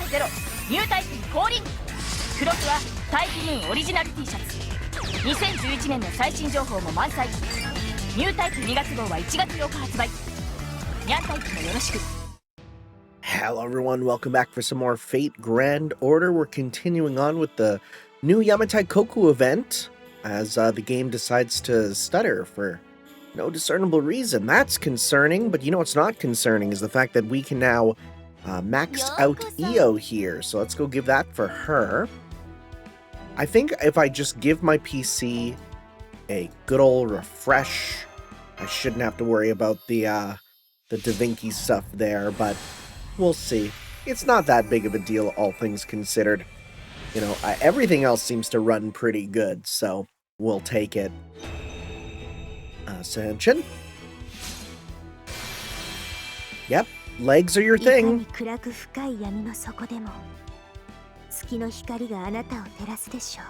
0ニュータイプに降臨。クロスはタイプムーンオリジナル T シャツ。2011年の最新情報も満載。ニュータイプ2月号は1月8日発売。ニャンタイプもよろしく。 Hello everyone, welcome back for some more Fate Grand Order. We're continuing on with the new Yamataikoku event as the game decides to stutter for no discernible reason. That's concerning, but you know what's not concerning is the fact that we can now max out EO here. So let's go give that for her. I think if I just give my PC a good old refresh, I shouldn't have to worry about the Da Vinci stuff there, but we'll see. It's not that big of a deal, all things considered. You know, everything else seems to run pretty good, so we'll take it. Ascension. Yep, legs are your thing. 月の光があなたを照らすでしょう。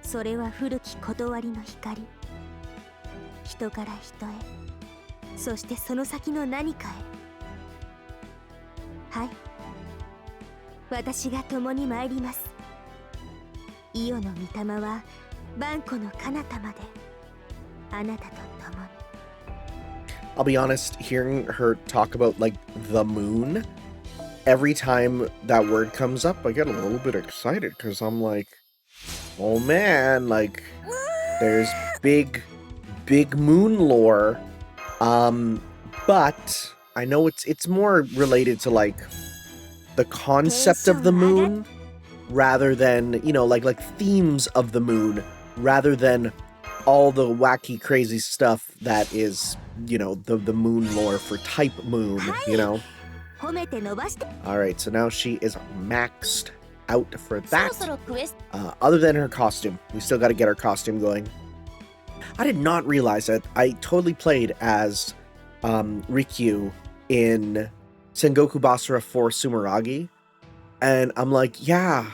それは古き断りの光。人から人へ、そしてその先の何かへ。はい。私が共に参ります。イオの御霊は万古の彼方まであなたと共に。I'll be honest, hearing her talk about like the moon, every time that word comes up, I get a little bit excited because I'm like, oh man, like there's big moon lore. But I know it's more related to like the concept of the moon rather than, you know, like themes of the moon rather than all the wacky crazy stuff that is, you know, the moon lore for type moon, you know. Alright, so now she is maxed out for that. Other than her costume. We still gotta get her costume going. I did not realize that I totally played as Rikyu in Sengoku Basara 4 Sumeragi. And I'm like, yeah,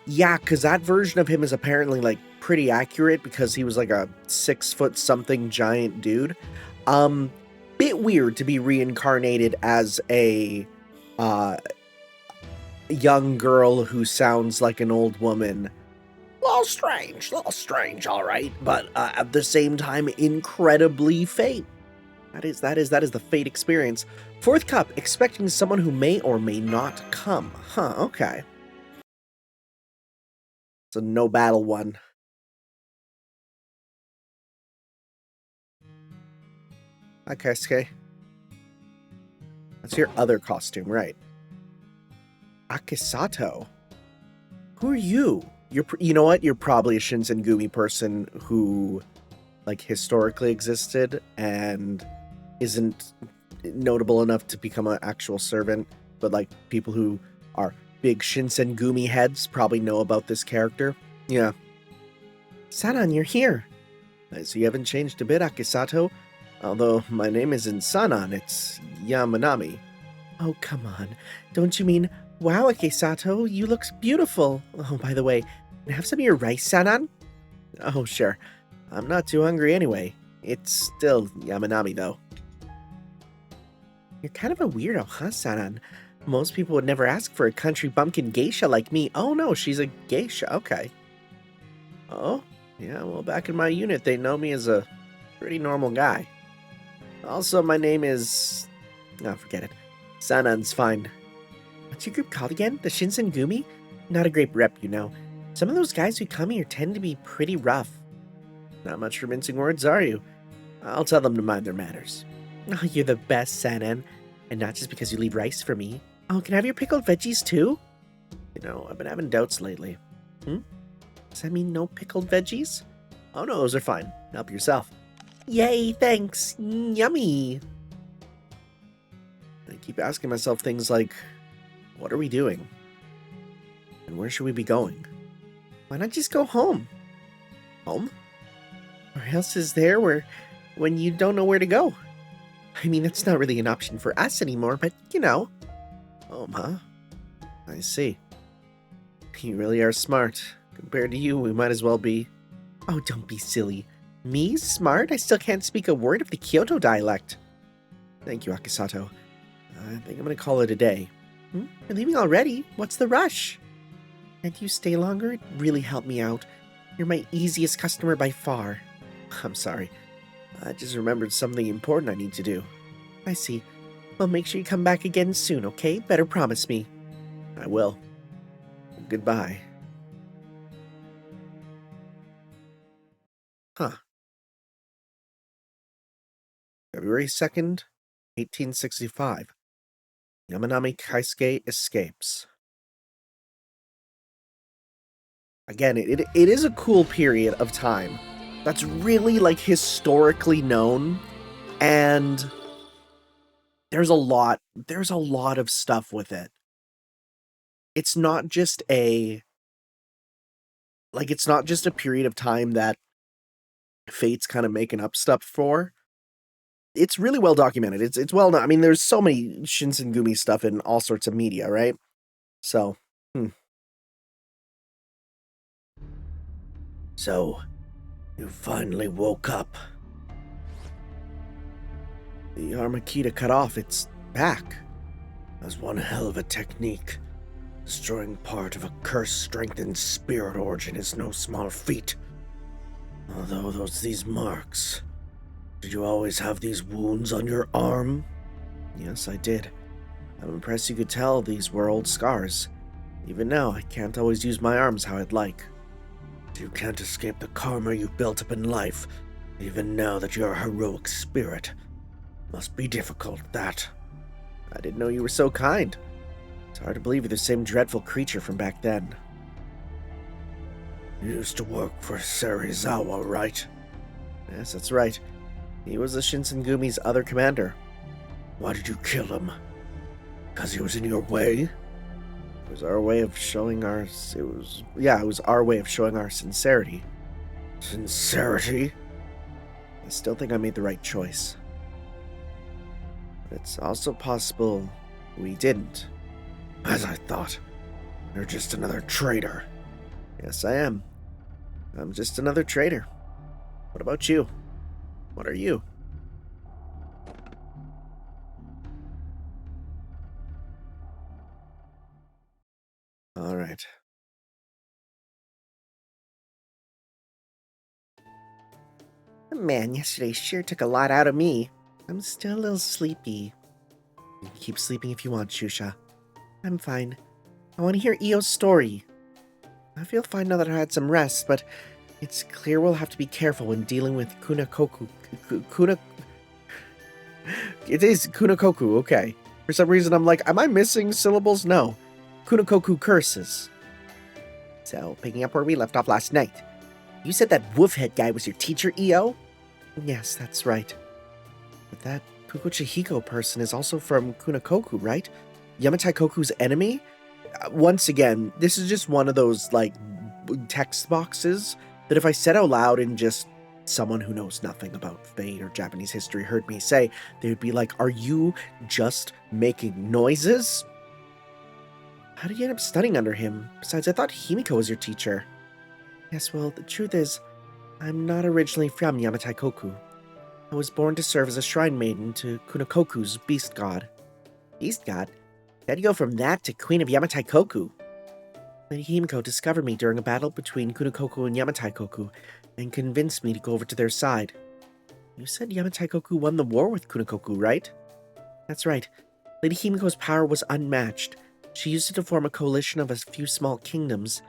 because that version of him is apparently like pretty accurate because he was like a 6-foot-something giant dude. Bit weird to be reincarnated as a young girl who sounds like an old woman. Little strange, all right, but at the same time, incredibly Fate. That is the Fate experience. Fourth cup, expecting someone who may or may not come. Huh, okay. It's a no battle one. Okay, Keisuke. That's your other costume, right? Akesato. Who are you? You know what? You're probably a Shinsengumi person who, like, historically existed and isn't notable enough to become an actual servant, but, like, people who are big Shinsengumi heads probably know about this character. Yeah. Sanan, you're here. So you haven't changed a bit, Akesato? Although my name isn't Sanan, it's Yamanami. Oh, come on. Don't you mean, wow, Akesato, you look beautiful. Oh, by the way, can I have some of your rice, Sanan? Oh, sure. I'm not too hungry anyway. It's still Yamanami, though. You're kind of a weirdo, huh, Sanan? Most people would never ask for a country bumpkin geisha like me. Oh, no, she's a geisha. Okay. Oh, yeah, well, back in my unit, they know me as a pretty normal guy. Also, my name is... Oh, forget it. Sanan's fine. What's your group called again? The Shinsengumi? Not a great rep, you know. Some of those guys who come here tend to be pretty rough. Not much for mincing words, are you? I'll tell them to mind their manners. Oh, you're the best, Sanan. And not just because you leave rice for me. Oh, can I have your pickled veggies too? You know, I've been having doubts lately. Does that mean no pickled veggies? Oh no, those are fine. Help yourself. Yay, thanks. Yummy. I keep asking myself things like, what are we doing? And where should we be going? Why not just go home? Home? Where else is there when you don't know where to go? I mean, that's not really an option for us anymore, but you know. Home, huh? I see. You really are smart. Compared to you, we might as well be... Oh, don't be silly. Me? Smart? I still can't speak a word of the Kyoto dialect. Thank you, Akesato. I think I'm gonna call it a day. You're leaving already? What's the rush? Can't you stay longer? It really helped me out. You're my easiest customer by far. I'm sorry. I just remembered something important I need to do. I see. Well, make sure you come back again soon, okay? Better promise me. I will. Goodbye. Huh. February 2nd, 1865. Yamanami Kaisuke escapes. Again, it is a cool period of time that's really, like, historically known, and there's a lot of stuff with it. It's not just a period of time that Fate's kind of making up stuff for. It's really well documented. It's well known. I mean, there's so many Shinsengumi stuff in all sorts of media, right? So, So, you finally woke up. The Armakita cut off, it's back. That's one hell of a technique. Destroying part of a curse-strengthened spirit origin is no small feat. Although these marks... Did you always have these wounds on your arm? Yes, I did. I'm impressed you could tell these were old scars. Even now, I can't always use my arms how I'd like. You can't escape the karma you built up in life, even now that you're a heroic spirit. Must be difficult, that. I didn't know you were so kind. It's hard to believe you're the same dreadful creature from back then. You used to work for Serizawa, right? Yes, that's right. He was the Shinsengumi's other commander. Why did you kill him? Because he was in your way? It was our way of showing our... It was our way of showing our sincerity. Sincerity? I still think I made the right choice. But it's also possible we didn't. As I thought. You're just another traitor. Yes, I am. I'm just another traitor. What about you? What are you? All right. Man, yesterday sure took a lot out of me. I'm still a little sleepy. You can keep sleeping if you want, Shusha. I'm fine. I want to hear Io's story. I feel fine now that I had some rest, but it's clear we'll have to be careful when dealing with Kunakoku. It is Kunakoku, okay. For some reason I'm like, am I missing syllables? No. Kunakoku curses. So, picking up where we left off last night. You said that wolf-head guy was your teacher, Io? Yes, that's right. But that Kukuchihiko person is also from Kunakoku, right? Yamataikoku's enemy? Once again, this is just one of those, like, text boxes that if I said out loud and just someone who knows nothing about Fate or Japanese history heard me say, they would be like, are you just making noises? How did you end up studying under him? Besides, I thought Himiko was your teacher. Yes, well, the truth is, I'm not originally from Yamataikoku. I was born to serve as a shrine maiden to Kunakoku's beast god. Beast god? How'd you go from that to Queen of Yamataikoku? Lady Himiko discovered me during a battle between Kunakoku and Yamataikoku and convinced me to go over to their side. You said Yamataikoku won the war with Kunakoku, right? That's right. Lady Himiko's power was unmatched. She used it to form a coalition of a few small kingdoms,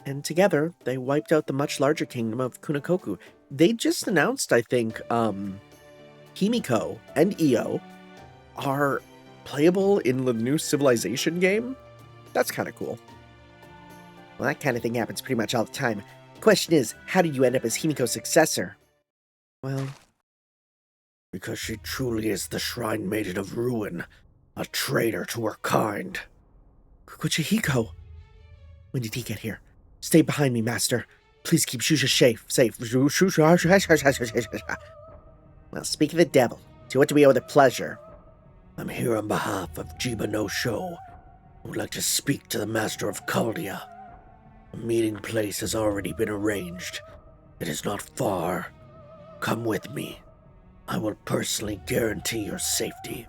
and together they wiped out the much larger kingdom of Kunakoku. They just announced, I think, Himiko and Io are playable in the new Civilization game. That's kind of cool. Well, that kind of thing happens pretty much all the time. Question is, how did you end up as Himiko's successor? Well, because she truly is the Shrine Maiden of Ruin, a traitor to her kind. Kukuchihiko! When did he get here? Stay behind me, Master. Please keep Shusha safe. Well, speak of the devil. To what do we owe the pleasure? I'm here on behalf of Jiba no Sho. I would like to speak to the Master of Caldia. A meeting place has already been arranged. It is not far. Come with me. I will personally guarantee your safety.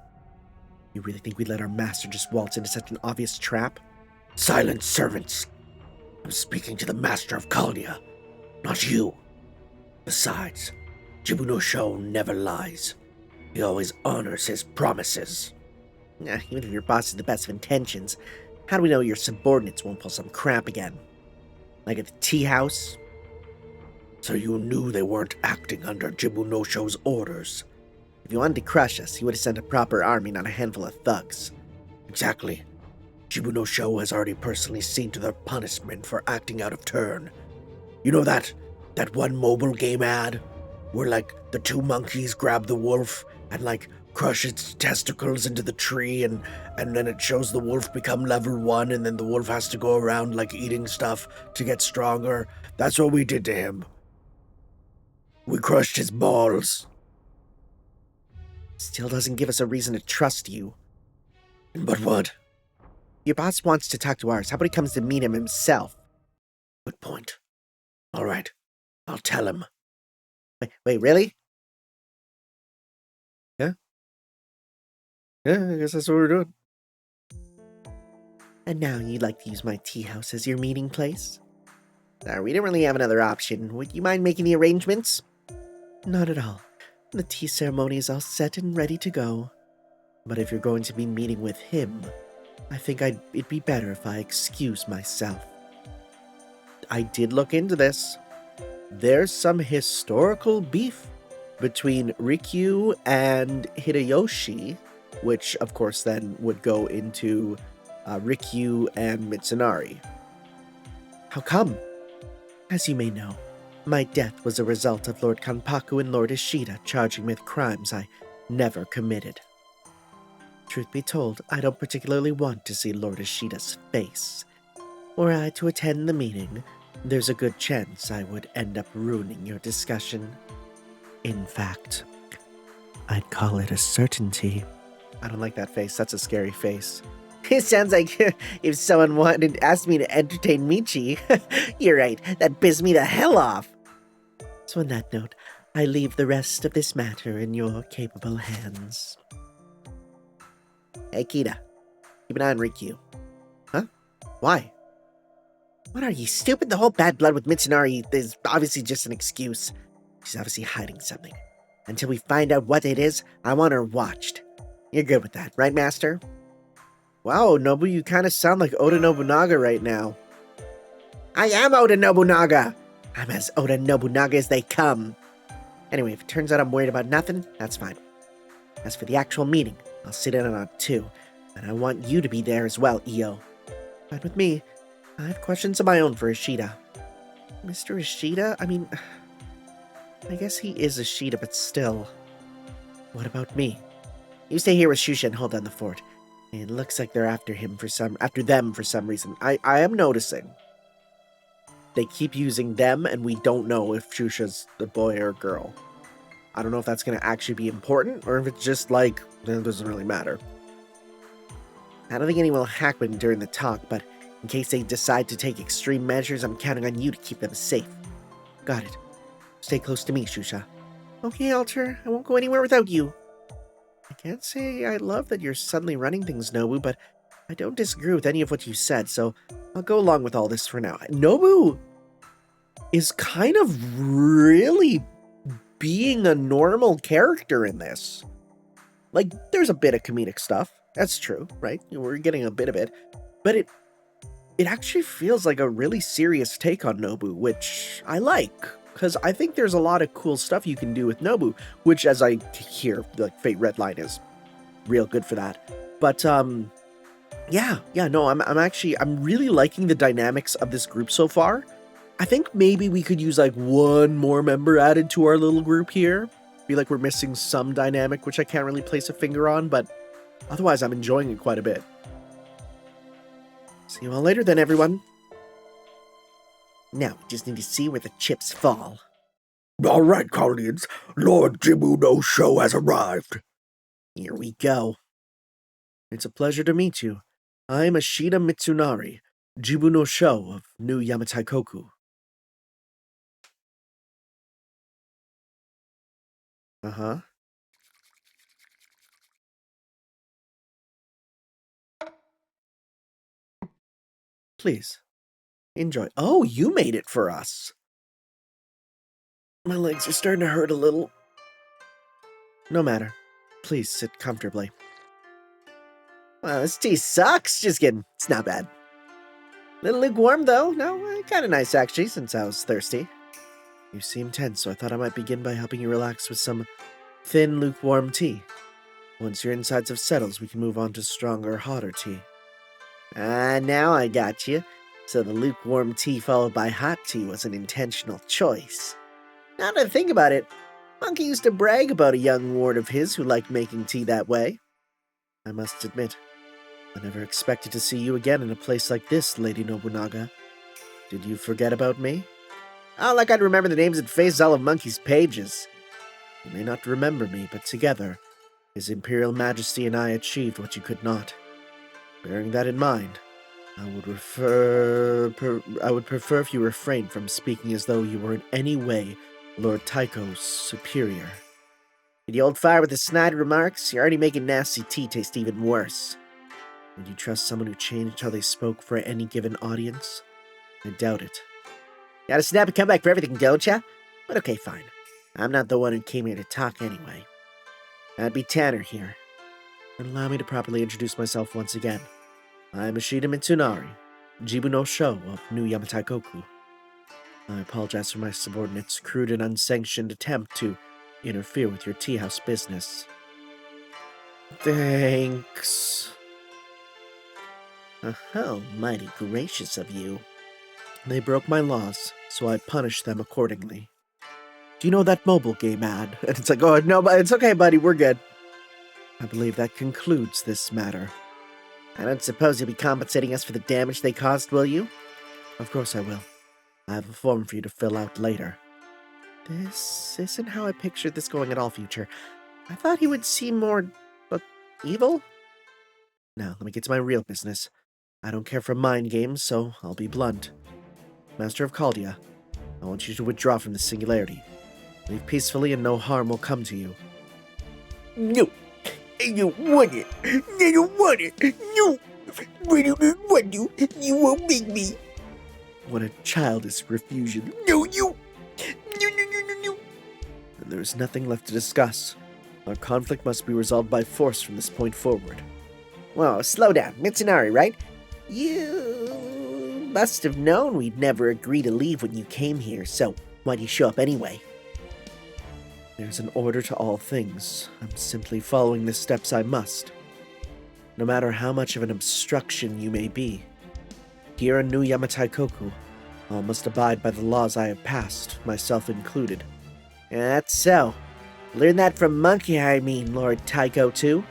You really think we'd let our master just waltz into such an obvious trap? Silence, servants! I'm speaking to the master of Kalnia, not you. Besides, Jibunosho never lies. He always honors his promises. Even if your boss has the best of intentions, how do we know your subordinates won't pull some crap again? Like at the tea house? So you knew they weren't acting under Jibunosho's orders. If he wanted to crush us, he would have sent a proper army, not a handful of thugs. Exactly. Jibunosho has already personally seen to their punishment for acting out of turn. You know that one mobile game ad? Where, like, the two monkeys grab the wolf and, like, crush its testicles into the tree, and then it shows the wolf become level 1, and then the wolf has to go around, like, eating stuff to get stronger. That's what we did to him. We crushed his balls. Still doesn't give us a reason to trust you. But what? Your boss wants to talk to ours. How about he comes to meet him himself? Good point. All right, I'll tell him. Wait, really? Yeah? Yeah, I guess that's what we're doing. And now you'd like to use my tea house as your meeting place? We don't really have another option. Would you mind making the arrangements? Not at all. The tea ceremony is all set and ready to go. But if you're going to be meeting with him, I think it'd be better if I excuse myself. I did look into this. There's some historical beef between Rikyu and Hideyoshi, which of course then would go into Rikyu and Mitsunari. How come? As you may know, my death was a result of Lord Kanpaku and Lord Ishida charging me with crimes I never committed. Truth be told, I don't particularly want to see Lord Ishida's face. Were I to attend the meeting, there's a good chance I would end up ruining your discussion. In fact, I'd call it a certainty. I don't like that face. That's a scary face. It sounds like if someone asked me to entertain Michi. You're right, that pissed me the hell off. So on that note, I leave the rest of this matter in your capable hands. Hey, Kita. Keep an eye on Rikyu. Huh? Why? What are you, stupid? The whole bad blood with Mitsunari is obviously just an excuse. She's obviously hiding something. Until we find out what it is, I want her watched. You're good with that, right, Master? Wow, Nobu, you kind of sound like Oda Nobunaga right now. I am Oda Nobunaga! I'm as Oda Nobunaga as they come. Anyway, if it turns out I'm worried about nothing, that's fine. As for the actual meeting, I'll sit in on it too, and I want you to be there as well, Io. Fine with me. I have questions of my own for Ishida. Mr. Ishida? I mean, I guess he is Ishida, but still. What about me? You stay here with Shusha and hold down the fort. It looks like they're after them for some reason. I am noticing. They keep using them, and we don't know if Shusha's the boy or girl. I don't know if that's going to actually be important, or if it's just like, it doesn't really matter. I don't think anyone will hack them during the talk, but in case they decide to take extreme measures, I'm counting on you to keep them safe. Got it. Stay close to me, Shusha. Okay, Alter. I won't go anywhere without you. I can't say I love that you're suddenly running things, Nobu, but I don't disagree with any of what you said, so I'll go along with all this for now. Nobu is kind of really being a normal character in this. Like, there's a bit of comedic stuff. That's true, right? We're getting a bit of it. But it actually feels like a really serious take on Nobu, which I like. Because I think there's a lot of cool stuff you can do with Nobu, which, as I hear, like, Fate Redline is real good for that. But, I'm really liking the dynamics of this group so far. I think maybe we could use, like, one more member added to our little group here. Feel like we're missing some dynamic, which I can't really place a finger on, but otherwise I'm enjoying it quite a bit. See you all later then, everyone. Now we just need to see where the chips fall. All right, colonians. Lord Jibunosho has arrived. Here we go. It's a pleasure to meet you. I'm Ashida Mitsunari, Jibunosho of New Yamataikoku. Uh-huh. Please, enjoy. Oh, you made it for us. My legs are starting to hurt a little. No matter. Please sit comfortably. Well, this tea sucks. Just kidding. It's not bad. Little lukewarm, though. No, kind of nice, actually, since I was thirsty. You seem tense, so I thought I might begin by helping you relax with some thin, lukewarm tea. Once your insides have settled, we can move on to stronger, hotter tea. Now I got you. So the lukewarm tea followed by hot tea was an intentional choice. Now that I think about it, Monkey used to brag about a young ward of his who liked making tea that way. I must admit, I never expected to see you again in a place like this, Lady Nobunaga. Did you forget about me? Oh, like I'd remember the names and faces all of Monkey's pages. You may not remember me, but together, His Imperial Majesty and I achieved what you could not. Bearing that in mind, I would prefer if you refrained from speaking as though you were in any way Lord Taiko's superior. Did you hold fire with the snide remarks? You're already making nasty tea taste even worse. Would you trust someone who changed how they spoke for any given audience? I doubt it. Got a snappy comeback for everything, don't ya? But okay, fine. I'm not the one who came here to talk anyway. I'd be Tanner here. And allow me to properly introduce myself once again. I'm Ishida Mitsunari, Jibu no Sho of New Yamataikoku. I apologize for my subordinate's crude and unsanctioned attempt to interfere with your tea house business. Thanks. Oh, mighty gracious of you. They broke my laws, so I punished them accordingly. Do you know that mobile game ad? And it's like, oh, no, but it's okay, buddy, we're good. I believe that concludes this matter. I don't suppose you'll be compensating us for the damage they caused, will you? Of course I will. I have a form for you to fill out later. This isn't how I pictured this going at all, Future. I thought he would seem more, evil? Now, let me get to my real business. I don't care for mind games, so I'll be blunt. Master of Caldia, I want you to withdraw from the singularity. Leave peacefully and no harm will come to you. No, I don't want it. I don't want it. No, I don't want you. You won't make me. What a childish refusal. No, you. No. And there is nothing left to discuss. Our conflict must be resolved by force from this point forward. Whoa, slow down. Mitsunari, right? You must have known we'd never agree to leave when you came here, so why'd you show up anyway? There's an order to all things. I'm simply following the steps I must. No matter how much of an obstruction you may be. Here in New Yamataikoku, all must abide by the laws I have passed, myself included. That's so. Learn that from Monkey, I mean, Lord Taiko, too.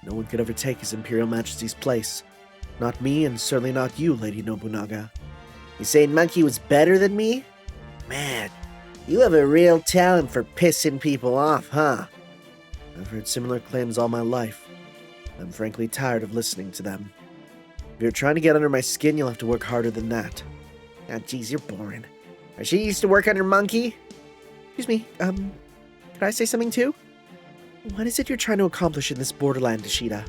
No one could overtake His Imperial Majesty's place. Not me, and certainly not you, Lady Nobunaga. You saying Monkey was better than me? Man, you have a real talent for pissing people off, huh? I've heard similar claims all my life. I'm frankly tired of listening to them. If you're trying to get under my skin, you'll have to work harder than that. Ah, geez, you're boring. She used to work under Monkey? Excuse me, could I say something too? What is it you're trying to accomplish in this borderland, Ishida?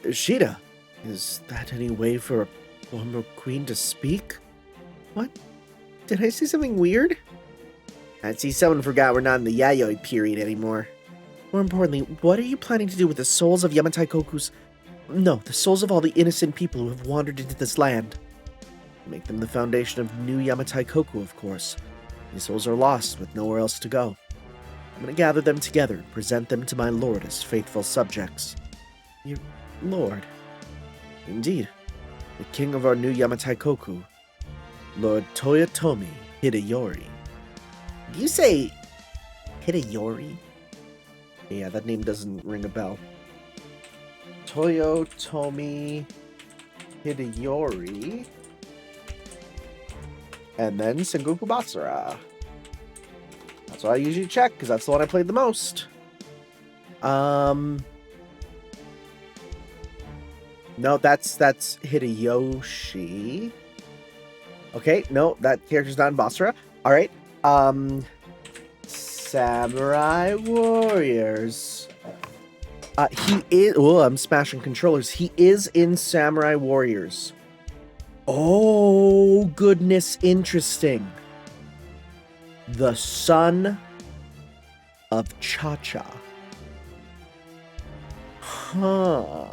Ishida? Is that any way for a former queen to speak? What? Did I say something weird? I see someone forgot we're not in the Yayoi period anymore. More importantly, what are you planning to do with the souls of Yamataikoku's... No, the souls of all the innocent people who have wandered into this land? Make them the foundation of New Yamataikoku, of course. These souls are lost with nowhere else to go. I'm going to gather them together and present them to my lord as faithful subjects. Your lord? Indeed. The king of our New Yamataikoku, Lord Toyotomi Hideyori. Do you say Hideyori? Yeah, that name doesn't ring a bell. Toyotomi Hideyori. And then Sengoku Basara. That's what I usually check, because that's the one I played the most. No, that's Hideyoshi. Okay, no, that character's not in Basara. Alright. Samurai Warriors. He is... Oh, I'm smashing controllers. He is in Samurai Warriors. Oh, goodness, interesting. The son of Cha-Cha. Huh.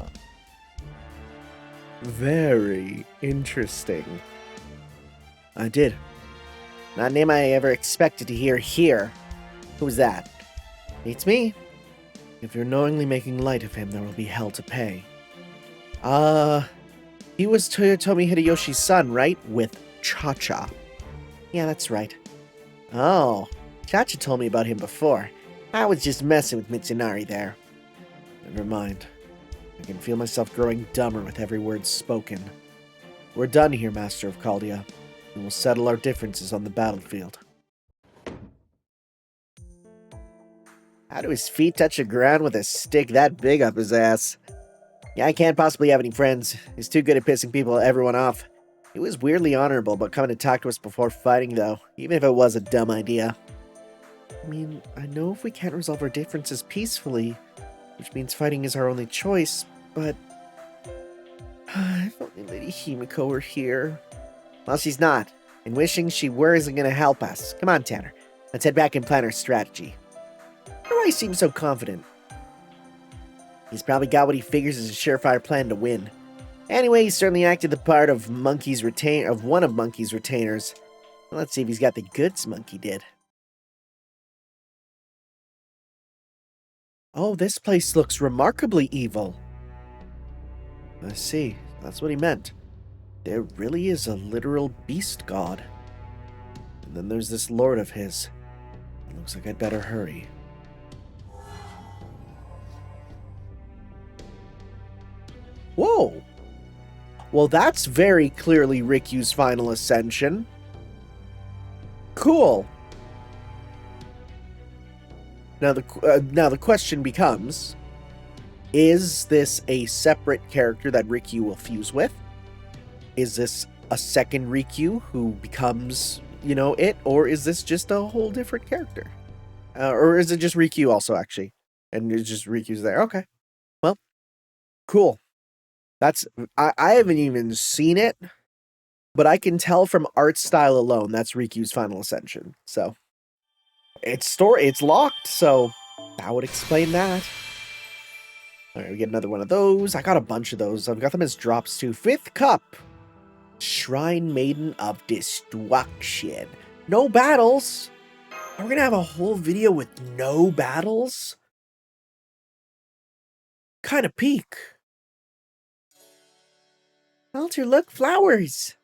Very interesting. I did. Not a name I ever expected to hear here. Who's that? It's me. If you're knowingly making light of him, there will be hell to pay. He was Toyotomi Hideyoshi's son, right? With Cha-Cha. Yeah, that's right. Oh, Cha-Cha told me about him before. I was just messing with Mitsunari there. Never mind. I can feel myself growing dumber with every word spoken. We're done here, Master of Chaldea. We will settle our differences on the battlefield. How do his feet touch the ground with a stick that big up his ass? Yeah, I can't possibly have any friends. He's too good at pissing everyone off. He was weirdly honorable about coming to talk to us before fighting, though, even if it was a dumb idea. I mean, I know if we can't resolve our differences peacefully, which means fighting is our only choice, but... if only Lady Himiko were here. Well, she's not, and wishing she were isn't going to help us. Come on, Tanner. Let's head back and plan our strategy. Why do I seem so confident? He's probably got what he figures is a surefire plan to win. Anyway, he certainly acted the part of one of Monkey's retainers. Well, let's see if he's got the goods Monkey did. Oh, this place looks remarkably evil. I see. That's what he meant. There really is a literal beast god. And then there's this lord of his. It looks like I'd better hurry. Whoa! Well, that's very clearly Rikyu's final ascension. Cool. Now the question becomes, is this a separate character that Rikyu will fuse with? Is this a second Rikyu who becomes, it? Or is this just a whole different character? Or is it just Rikyu also, actually? And it's just Rikyu's there. Okay. Well, cool. I haven't even seen it, but I can tell from art style alone that's Rikyu's final ascension. So it's locked, so that would explain that. Alright, we get another one of those. I got a bunch of those. I've got them as drops too. 5th cup. Shrine Maiden of Destruction. No battles. We're gonna have a whole video with no battles? Kind of peak. Alter, look, flowers!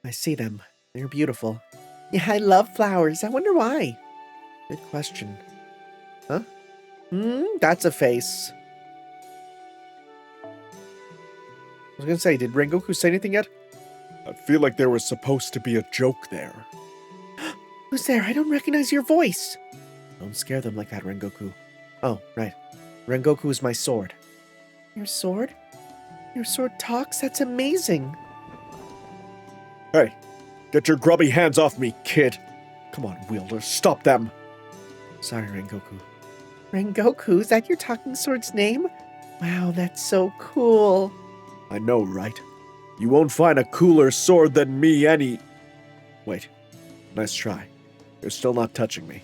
I see them. They're beautiful. Yeah, I love flowers. I wonder why. Good question. Huh? That's a face. I was gonna say, did Rengoku say anything yet? I feel like there was supposed to be a joke there. Who's there? I don't recognize your voice. Don't scare them like that, Rengoku. Oh, right. Rengoku is my sword. Your sword? Your sword talks? That's amazing. Hey, get your grubby hands off me, kid. Come on, wielder, stop them. Sorry, Rengoku. Rengoku? Is that your talking sword's name? Wow, that's so cool. I know, right? You won't find a cooler sword than me Wait, nice try. You're still not touching me.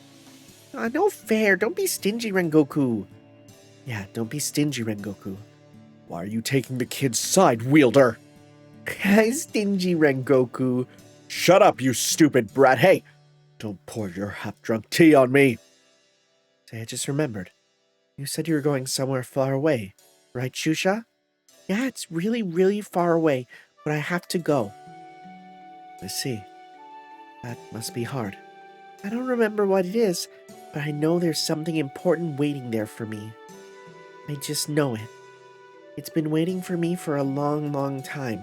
No fair. Don't be stingy, Rengoku. Yeah, don't be stingy, Rengoku. Why are you taking the kid's side, wielder? Stingy, Rengoku. Shut up, you stupid brat. Hey, don't pour your half-drunk tea on me. Say, I just remembered. You said you were going somewhere far away, right, Shusha? Yeah, it's really, really far away, but I have to go. I see. That must be hard. I don't remember what it is, but I know there's something important waiting there for me. I just know it. It's been waiting for me for a long, long time.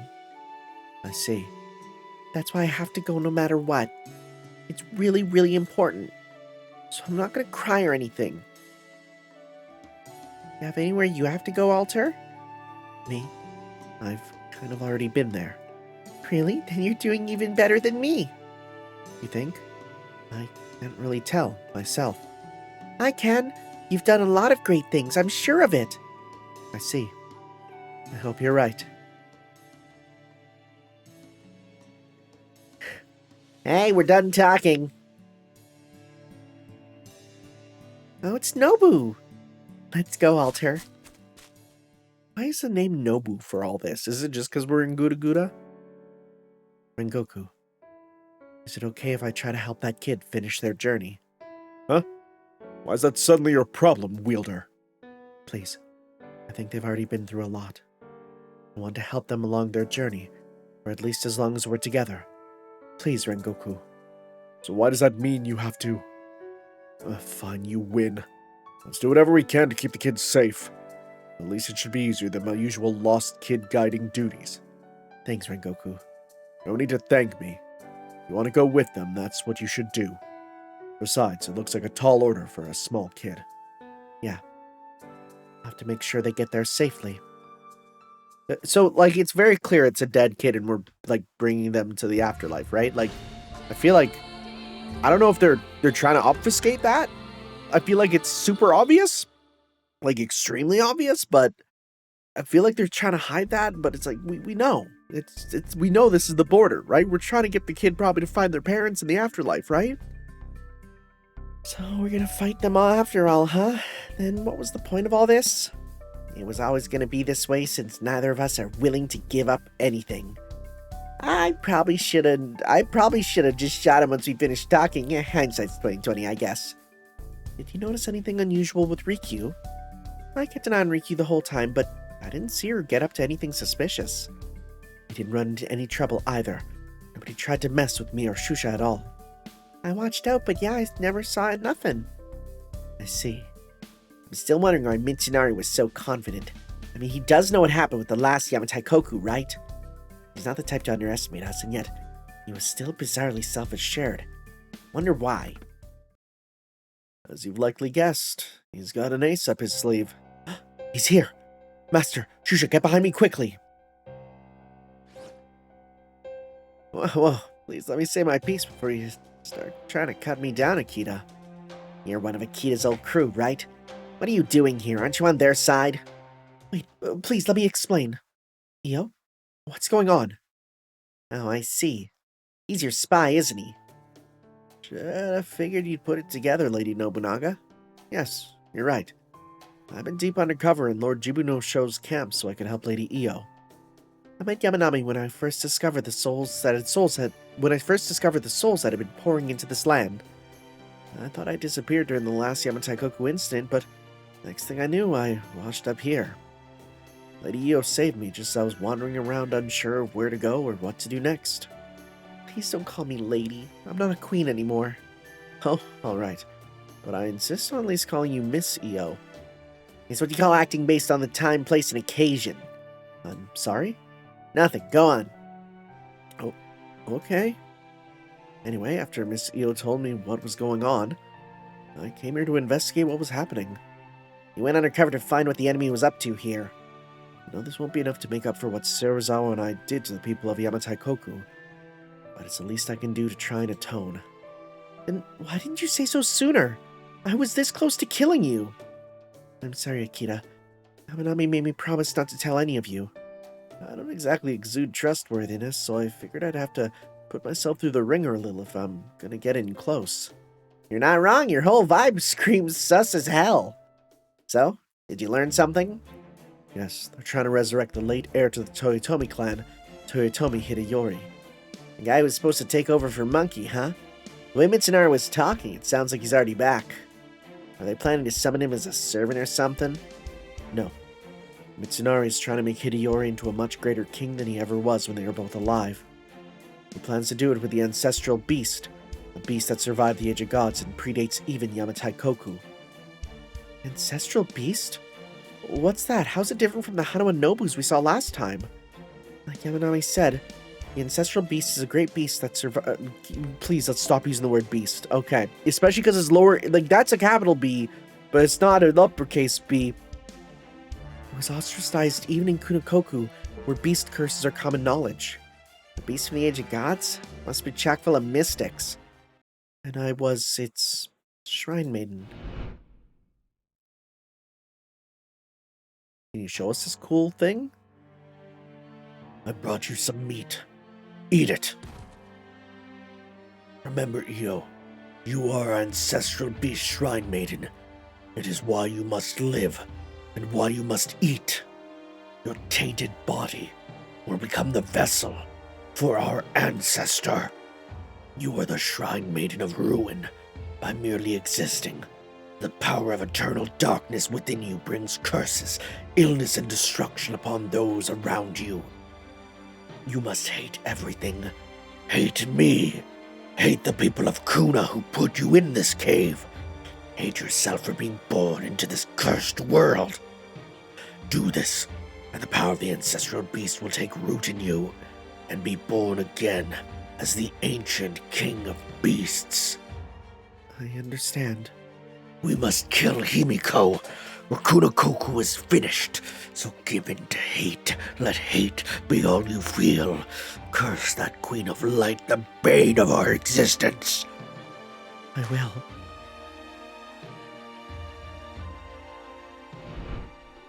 I see. That's why I have to go no matter what. It's really, really important. So I'm not gonna cry or anything. You have anywhere you have to go, Alter? Me? I've kind of already been there. Really? Then you're doing even better than me. You think? I can't really tell myself. I can. You've done a lot of great things, I'm sure of it. I see. I hope you're right. Hey, we're done talking. Oh, it's Nobu. Let's go, Alter. Why is the name Nobu for all this? Is it just because we're in GUDAGUDA? Rengoku, is it okay if I try to help that kid finish their journey? Huh? Why is that suddenly your problem, Wielder? Please. I think they've already been through a lot. I want to help them along their journey, or at least as long as we're together. Please, Rengoku. So why does that mean you have to... fine, you win. Let's do whatever we can to keep the kids safe. At least it should be easier than my usual lost kid guiding duties. Thanks, Rengoku. No need to thank me. If you want to go with them, that's what you should do. Besides, it looks like a tall order for a small kid. Yeah. I'll have to make sure they get there safely. So, like, it's very clear it's a dead kid and we're, like, bringing them to the afterlife, right? Like, I feel like... I don't know if they're trying to obfuscate that. I feel like it's super obvious. Like, extremely obvious, but... I feel like they're trying to hide that, but it's like, we know. We know this is the border, right? We're trying to get the kid probably to find their parents in the afterlife, right? So we're gonna fight them all after all, huh? Then what was the point of all this? It was always gonna be this way since neither of us are willing to give up anything. I probably should have just shot him once we finished talking. Hindsight's 20/20, I guess. Did you notice anything unusual with Rikyū? I kept an eye on Rikyū the whole time, but I didn't see her get up to anything suspicious. We didn't run into any trouble either. Nobody tried to mess with me or Shusha at all. I watched out, but yeah, I never saw nothing. I see. I'm still wondering why Mitsunari was so confident. I mean, he does know what happened with the last Yamataikoku, right? He's not the type to underestimate us, and yet he was still bizarrely self-assured. Wonder why. As you've likely guessed, he's got an ace up his sleeve. He's here! Master, Shusha, get behind me quickly! Whoa, please let me say my piece before you start trying to cut me down, Akita. You're one of Akita's old crew, right? What are you doing here? Aren't you on their side? Wait, please let me explain. Io? What's going on? Oh, I see. He's your spy, isn't he? I figured you'd put it together, Lady Nobunaga. Yes, you're right. I've been deep undercover in Lord Jibuno Sho's camp so I could help Lady Io. I met Yamanami when I first discovered the souls that had been pouring into this land. I thought I disappeared during the last Yamataikoku incident, but next thing I knew, I washed up here. Lady Io saved me just as I was wandering around unsure of where to go or what to do next. Please don't call me lady. I'm not a queen anymore. Oh, alright. But I insist on at least calling you Miss Io. It's what you call acting based on the time, place, and occasion. I'm sorry? Nothing. Go on. Oh, okay. Anyway, after Miss Io told me what was going on, I came here to investigate what was happening. We went undercover to find what the enemy was up to here. I know this won't be enough to make up for what Serizawa and I did to the people of Yamataikoku, but it's the least I can do to try and atone. Then why didn't you say so sooner? I was this close to killing you. I'm sorry, Akita. Yamanami made me promise not to tell any of you. I don't exactly exude trustworthiness, so I figured I'd have to put myself through the ringer a little if I'm gonna get in close. You're not wrong, your whole vibe screams sus as hell. So, did you learn something? Yes, they're trying to resurrect the late heir to the Toyotomi clan, Toyotomi Hideyori. The guy who was supposed to take over for Monkey, huh? The way Mitsunari was talking, it sounds like he's already back. Are they planning to summon him as a servant or something? No. Mitsunari is trying to make Hideyori into a much greater king than he ever was when they were both alive. He plans to do it with the ancestral beast, a beast that survived the Age of Gods and predates even Yamataikoku. Ancestral beast? What's that? How's it different from the Hanawa Nobus we saw last time? Like Yamanami said, the ancestral beast is a great beast that survived. Please, let's stop using the word beast. Okay. Especially because it's lower, like, that's a capital B, but it's not an uppercase B. It was ostracized even in Kunokoku, where beast curses are common knowledge. The beast from the Age of Gods must be chock full of mystics. And I was its shrine maiden. Can you show us this cool thing? I brought you some meat. Eat it. Remember, Io, you are our ancestral beast shrine maiden. It is why you must live, and why you must eat. Your tainted body will become the vessel for our ancestor. You are the shrine maiden of ruin. By merely existing, the power of eternal darkness within you brings curses, illness, and destruction upon those around you. You must hate everything. Hate me. Hate the people of Kuna who put you in this cave. Hate yourself for being born into this cursed world. Do this, and the power of the ancestral beast will take root in you, and be born again as the ancient king of beasts. I understand. We must kill Himiko, or Kunakoku is finished. So give in to hate. Let hate be all you feel. Curse that queen of light, the bane of our existence. I will.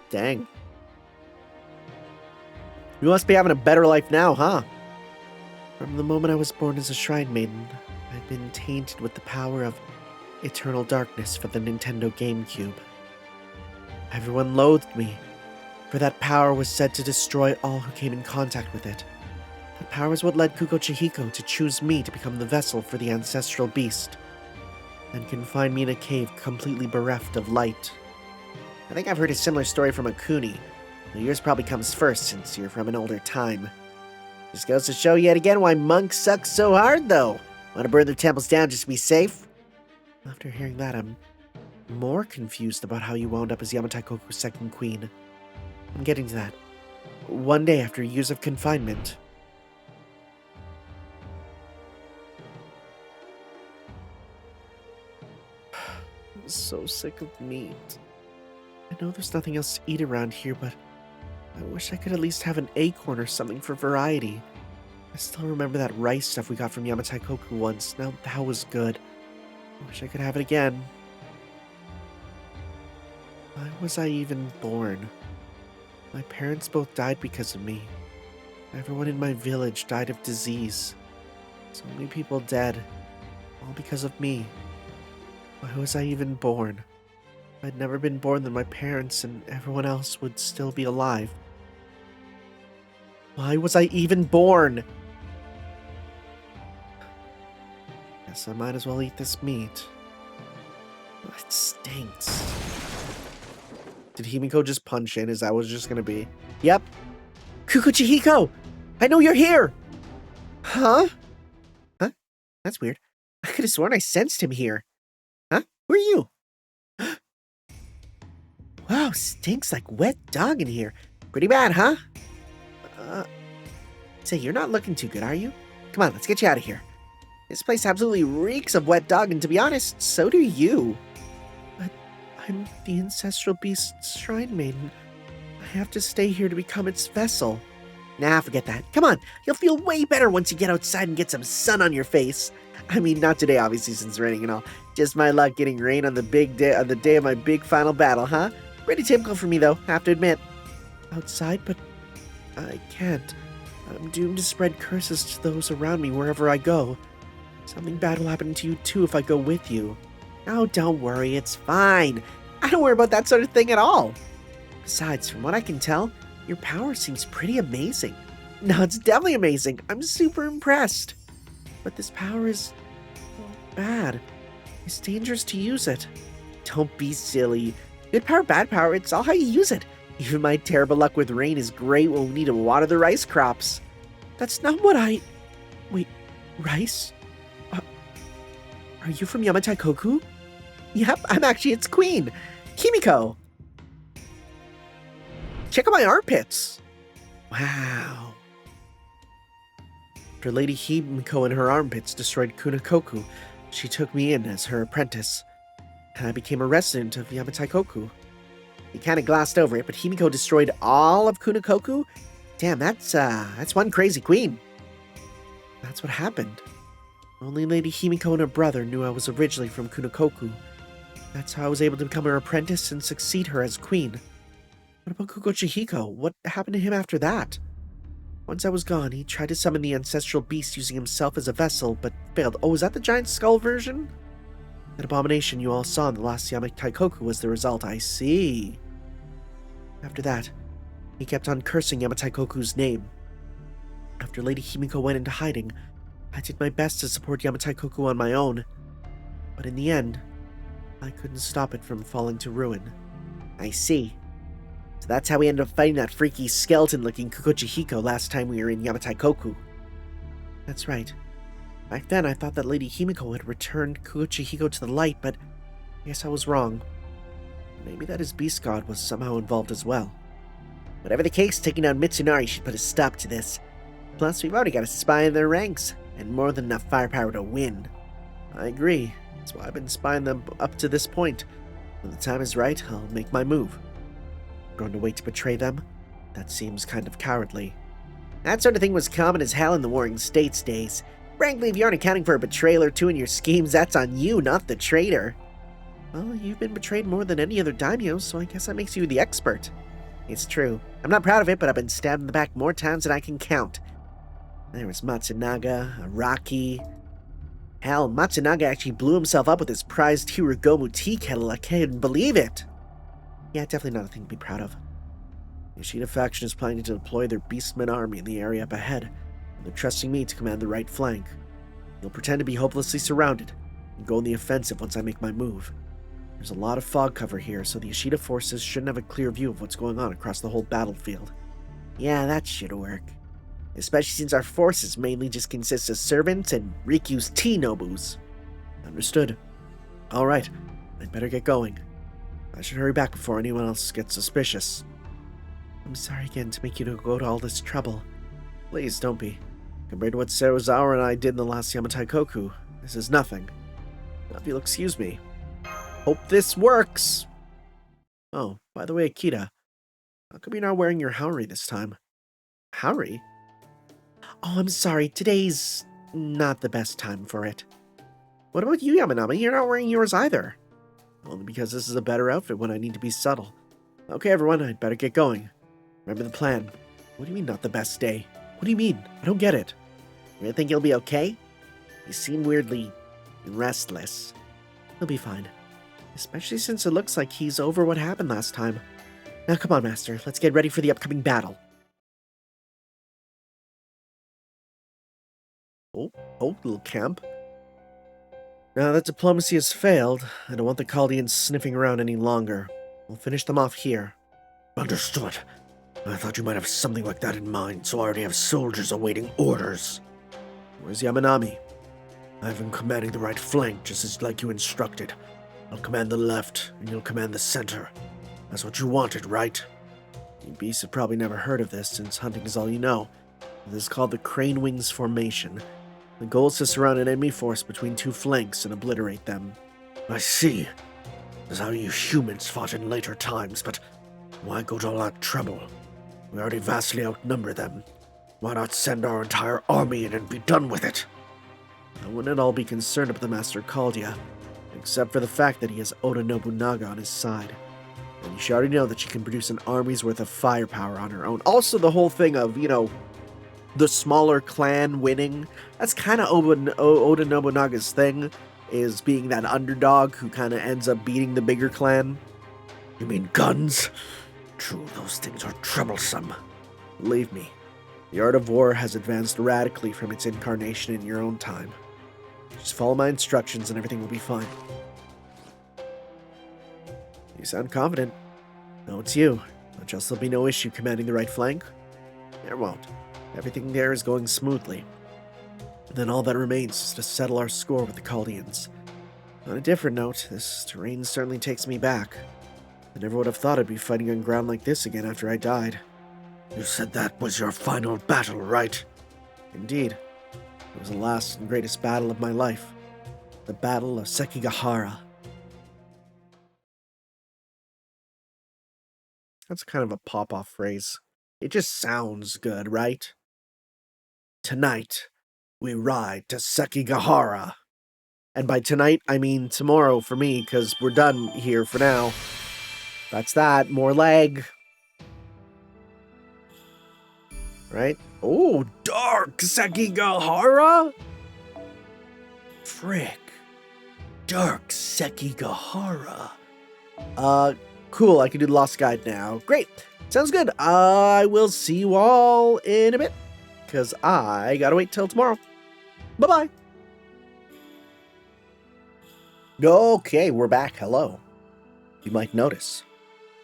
Dang. You must be having a better life now, huh? From the moment I was born as a shrine maiden, I've been tainted with the power of eternal darkness for the Nintendo GameCube. Everyone loathed me, for that power was said to destroy all who came in contact with it. That power is what led Kuko Chihiko to choose me to become the vessel for the ancestral beast, and confine me in a cave completely bereft of light. I think I've heard a similar story from Akuni. Well, yours probably comes first, since you're from an older time. Just goes to show yet again why monks suck so hard, though. Want to burn their temples down just to be safe? After hearing that, I'm more confused about how you wound up as Yamataikoku's second queen. I'm getting to that. One day after years of confinement. I'm so sick of meat. I know there's nothing else to eat around here, but I wish I could at least have an acorn or something for variety. I still remember that rice stuff we got from Yamataikoku once. Now that was good. I wish I could have it again. Why was I even born? My parents both died because of me. Everyone in my village died of disease. So many people dead. All because of me. Why was I even born? If I'd never been born, then my parents and everyone else would still be alive. Why was I even born? Guess I might as well eat this meat. It stinks. Did Himiko just punch in? Is that what it's just gonna be? Yep. Kuko Chihiko! I know you're here! Huh? Huh? That's weird. I could have sworn I sensed him here. Huh? Who are you? Wow, stinks like wet dog in here. Pretty bad, huh? Say, you're not looking too good, are you? Come on, let's get you out of here. This place absolutely reeks of wet dog, and to be honest, so do you. But I'm the ancestral beast's shrine maiden. I have to stay here to become its vessel. Nah, forget that. Come on, you'll feel way better once you get outside and get some sun on your face. I mean, not today, obviously, since it's raining and all. Just my luck getting rain on the day of my big final battle, huh? Pretty typical for me, though, I have to admit. Outside, but I can't. I'm doomed to spread curses to those around me wherever I go. Something bad will happen to you, too, if I go with you. Oh, don't worry, it's fine. I don't worry about that sort of thing at all. Besides, from what I can tell, your power seems pretty amazing. No, it's definitely amazing. I'm super impressed. But this power is bad. It's dangerous to use it. Don't be silly. Good power, bad power, it's all how you use it. Even my terrible luck with rain is great when we need to water the rice crops. That's not what I... Wait, rice? Are you from Yamataikoku? Yep, I'm actually its queen, Himiko. Check out my armpits. Wow. After Lady Himiko and her armpits destroyed Kunakoku, she took me in as her apprentice, and I became a resident of Yamataikoku. He kind of glossed over it, but Himiko destroyed all of Kunakoku? Damn, that's one crazy queen. That's what happened. Only Lady Himiko and her brother knew I was originally from Kunakoku. That's how I was able to become her apprentice and succeed her as queen. What about Kuko Chihiko? What happened to him after that? Once I was gone, he tried to summon the ancestral beast using himself as a vessel, but failed. Oh, is that the giant skull version? That abomination you all saw in the last Yamataikoku was the result, I see. After that, he kept on cursing Yamataikoku's name. After Lady Himiko went into hiding, I did my best to support Yamataikoku on my own. But in the end, I couldn't stop it from falling to ruin. I see. So that's how we ended up fighting that freaky skeleton-looking Kukochihiko last time we were in Yamataikoku. That's right. Back then, I thought that Lady Himiko had returned Kukochihiko to the light, but I guess I was wrong. Maybe that his beast god was somehow involved as well. Whatever the case, taking down Mitsunari should put a stop to this. Plus, we've already got a spy in their ranks, and more than enough firepower to win. I agree. That's why I've been spying them up to this point. When the time is right, I'll make my move. Going to wait to betray them? That seems kind of cowardly. That sort of thing was common as hell in the Warring States days. Frankly, if you aren't accounting for a betrayal or two in your schemes, that's on you, not the traitor. Well, you've been betrayed more than any other daimyo, so I guess that makes you the expert. It's true. I'm not proud of it, but I've been stabbed in the back more times than I can count. There was Matsunaga, Araki. Hell, Matsunaga actually blew himself up with his prized Hirugomu tea kettle. I can't believe it. Yeah, definitely not a thing to be proud of. The Yoshida faction is planning to deploy their Beastmen army in the area up ahead, and they're trusting me to command the right flank. They'll pretend to be hopelessly surrounded, and go on the offensive once I make my move. There's a lot of fog cover here, so the Yoshida forces shouldn't have a clear view of what's going on across the whole battlefield. Yeah, that should work. Especially since our forces mainly just consist of servants and Riku's T-Nobus. Understood. Alright, I'd better get going. I should hurry back before anyone else gets suspicious. I'm sorry again to make you go to all this trouble. Please, don't be. Compared to what Serizawa and I did in the last Yamataikoku, this is nothing. Now, if you'll excuse me. Hope this works! Oh, by the way, Akita, how come you're not wearing your haori this time? Haori? Oh, I'm sorry, today's not the best time for it. What about you, Yamanami? You're not wearing yours either. Only because this is a better outfit when I need to be subtle. Okay, everyone, I'd better get going. Remember the plan. What do you mean, not the best day? What do you mean? I don't get it. You really think he'll be okay? You seem weirdly restless. He'll be fine. Especially since it looks like he's over what happened last time. Now come on, Master. Let's get ready for the upcoming battle. Oh, little camp. Now that diplomacy has failed, I don't want the Chaldeans sniffing around any longer. We'll finish them off here. Understood. I thought you might have something like that in mind, so I already have soldiers awaiting orders. Where's Yamanami? I've been commanding the right flank, just as like you instructed. I'll command the left, and you'll command the center. That's what you wanted, right? You beasts have probably never heard of this, since hunting is all you know. This is called the Crane Wings Formation. The goal is to surround an enemy force between two flanks and obliterate them. I see. This is how you humans fought in later times, but why go to all that trouble? We already vastly outnumber them. Why not send our entire army in and be done with it? I wouldn't at all be concerned about the Master Chaldia, except for the fact that he has Oda Nobunaga on his side. And you should already know that she can produce an army's worth of firepower on her own. Also, the whole thing of, the smaller clan winning, that's kind of Oda Nobunaga's thing, is being that underdog who kind of ends up beating the bigger clan. You mean guns? True, those things are troublesome. Believe me, the art of war has advanced radically from its incarnation in your own time. Just follow my instructions and everything will be fine. You sound confident. No, it's you. But just there'll be no issue commanding the right flank? There won't. Everything there is going smoothly. And then all that remains is to settle our score with the Chaldeans. On a different note, this terrain certainly takes me back. I never would have thought I'd be fighting on ground like this again after I died. You said that was your final battle, right? Indeed. It was the last and greatest battle of my life. The Battle of Sekigahara. That's kind of a pop-off phrase. It just sounds good, right? Tonight, we ride to Sekigahara. And by tonight, I mean tomorrow for me, because we're done here for now. That's that. More leg. right? Oh, Dark Sekigahara? Frick. Dark Sekigahara. Cool, I can do the Lost Guide now. Great. Sounds good. I will see you all in a bit, because I gotta wait till tomorrow. Bye-bye. Okay, we're back. Hello. You might notice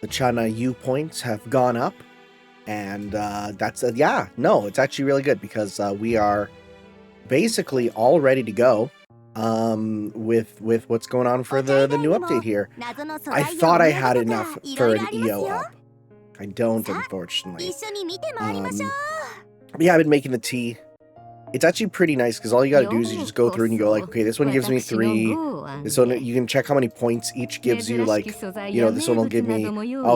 the Chana U points have gone up, and that's yeah, no, it's actually really good because we are basically all ready to go with what's going on for the new update here. I thought I had enough for an EO up. I don't, unfortunately. Yeah, I've been making the tea. It's actually pretty nice because all you gotta do is you just go through and you go like, okay, this one gives me 3. This one, you can check how many points each gives you. Like, you know, this one will give me,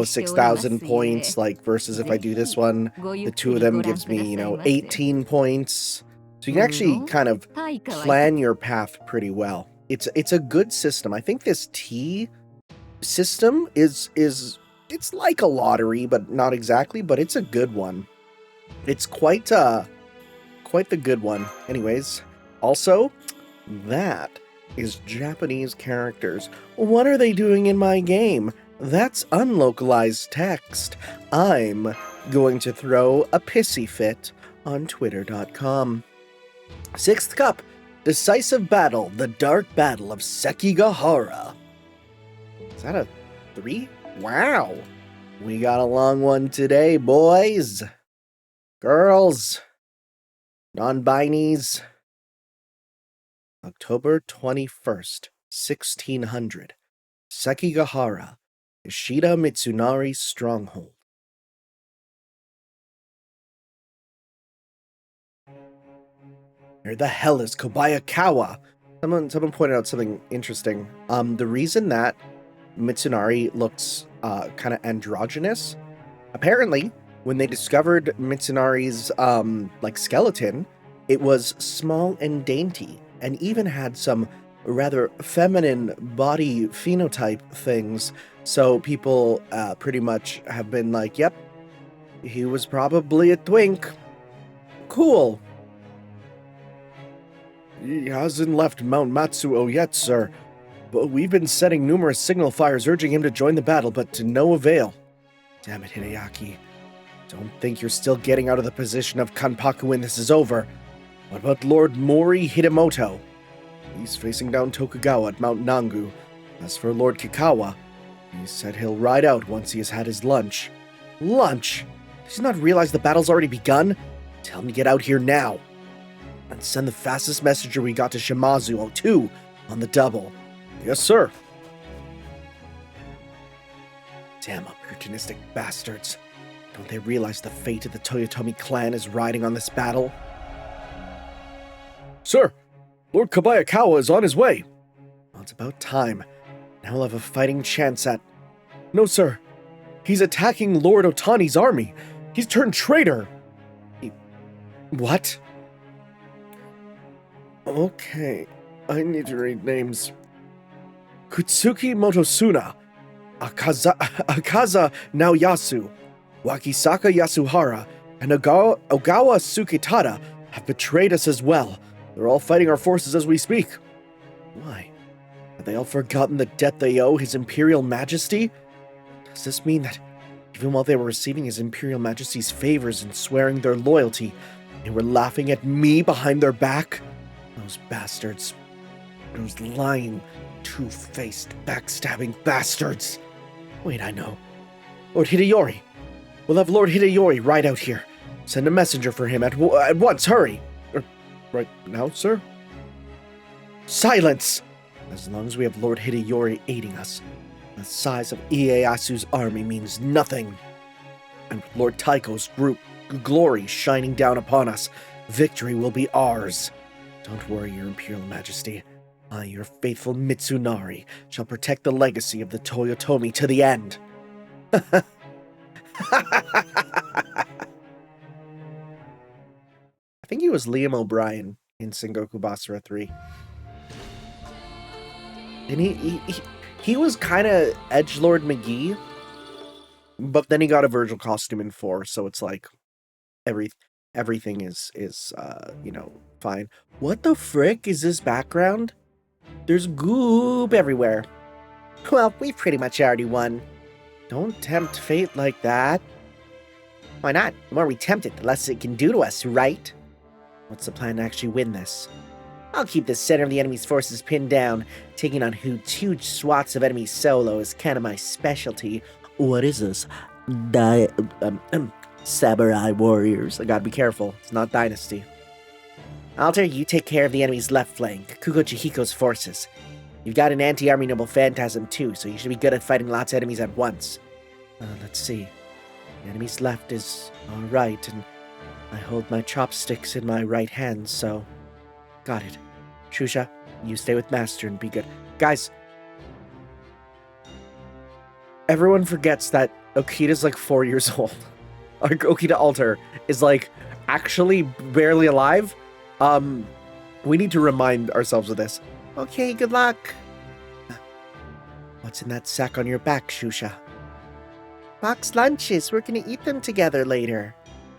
6,000 points. Like, versus if I do this one, the 2 of them gives me, 18 points. So you can actually kind of plan your path pretty well. It's a good system. I think this tea system is it's like a lottery, but not exactly, but it's a good one. It's quite the good one. Anyways, also, that is Japanese characters. What are they doing in my game? That's unlocalized text. I'm going to throw a pissy fit on twitter.com. 6th Cup, Decisive Battle, the Dark Battle of Sekigahara. Is that a 3? Wow. We got a long one today, boys. Girls. Non-binies. October 21st, 1600. Sekigahara, Ishida Mitsunari's stronghold. Where the hell is Kobayakawa? Someone pointed out something interesting. The reason that Mitsunari looks kind of androgynous, apparently, when they discovered Mitsunari's skeleton, it was small and dainty, and even had some rather feminine body phenotype things. So people pretty much have been like, yep, he was probably a twink. Cool. He hasn't left Mount Matsuo yet, sir. But we've been setting numerous signal fires urging him to join the battle, but to no avail. Damn it, Hideaki. Don't think you're still getting out of the position of Kanpaku when this is over. What about Lord Mori Hidemoto? He's facing down Tokugawa at Mount Nangu. As for Lord Kikawa, he said he'll ride out once he has had his lunch. Lunch? Does he not realize the battle's already begun? Tell him to get out here now. And send the fastest messenger we got to Shimazu 02 on the double. Yes, sir. Damn opportunistic bastards. Don't they realize the fate of the Toyotomi clan is riding on this battle? Sir, Lord Kobayakawa is on his way. Well, it's about time. Now we'll have a fighting chance at... No, sir. He's attacking Lord Otani's army. He's turned traitor. What? Okay, I need to read names. Kutsuki Motosuna, Akaza Naoyasu, Wakisaka Yasuhara, and Ogawa Sukitada have betrayed us as well. They're all fighting our forces as we speak. Why? Have they all forgotten the debt they owe His Imperial Majesty? Does this mean that even while they were receiving His Imperial Majesty's favors and swearing their loyalty, they were laughing at me behind their back? Those bastards. Those lying, two-faced, backstabbing bastards. Wait, I know. Lord Hideyori. We'll have Lord Hideyori ride out here. Send a messenger for him at once, hurry! Right now, sir? Silence! As long as we have Lord Hideyori aiding us, the size of Ieyasu's army means nothing. And with Lord Taiko's glory shining down upon us, victory will be ours. Don't worry, Your Imperial Majesty. I, your faithful Mitsunari, shall protect the legacy of the Toyotomi to the end. I think he was Liam O'Brien in Sengoku Basara 3. And he was kind of Edgelord McGee, but then he got a Virgil costume in 4, so it's like everything is fine. What the frick is this background? There's goop everywhere. Well, we've pretty much already won. Don't tempt fate like that. Why not? The more we tempt it, the less it can do to us, right? What's the plan to actually win this? I'll keep the center of the enemy's forces pinned down. Taking on huge swaths of enemies solo is kind of my specialty. What is this? Samurai warriors. I gotta be careful. It's not Dynasty. Alter, you take care of the enemy's left flank, Kuko Chihiko's forces. You've got an anti-army noble phantasm too, so you should be good at fighting lots of enemies at once. Let's see. The enemy's left is alright, and I hold my chopsticks in my right hand, so... Got it. Shusha, you stay with Master and be good. Guys, everyone forgets that Okita's like 4 years old. Okita Alter is like actually barely alive. We need to remind ourselves of this. Okay, good luck. What's in that sack on your back, Shusha? Box lunches. We're gonna eat them together later.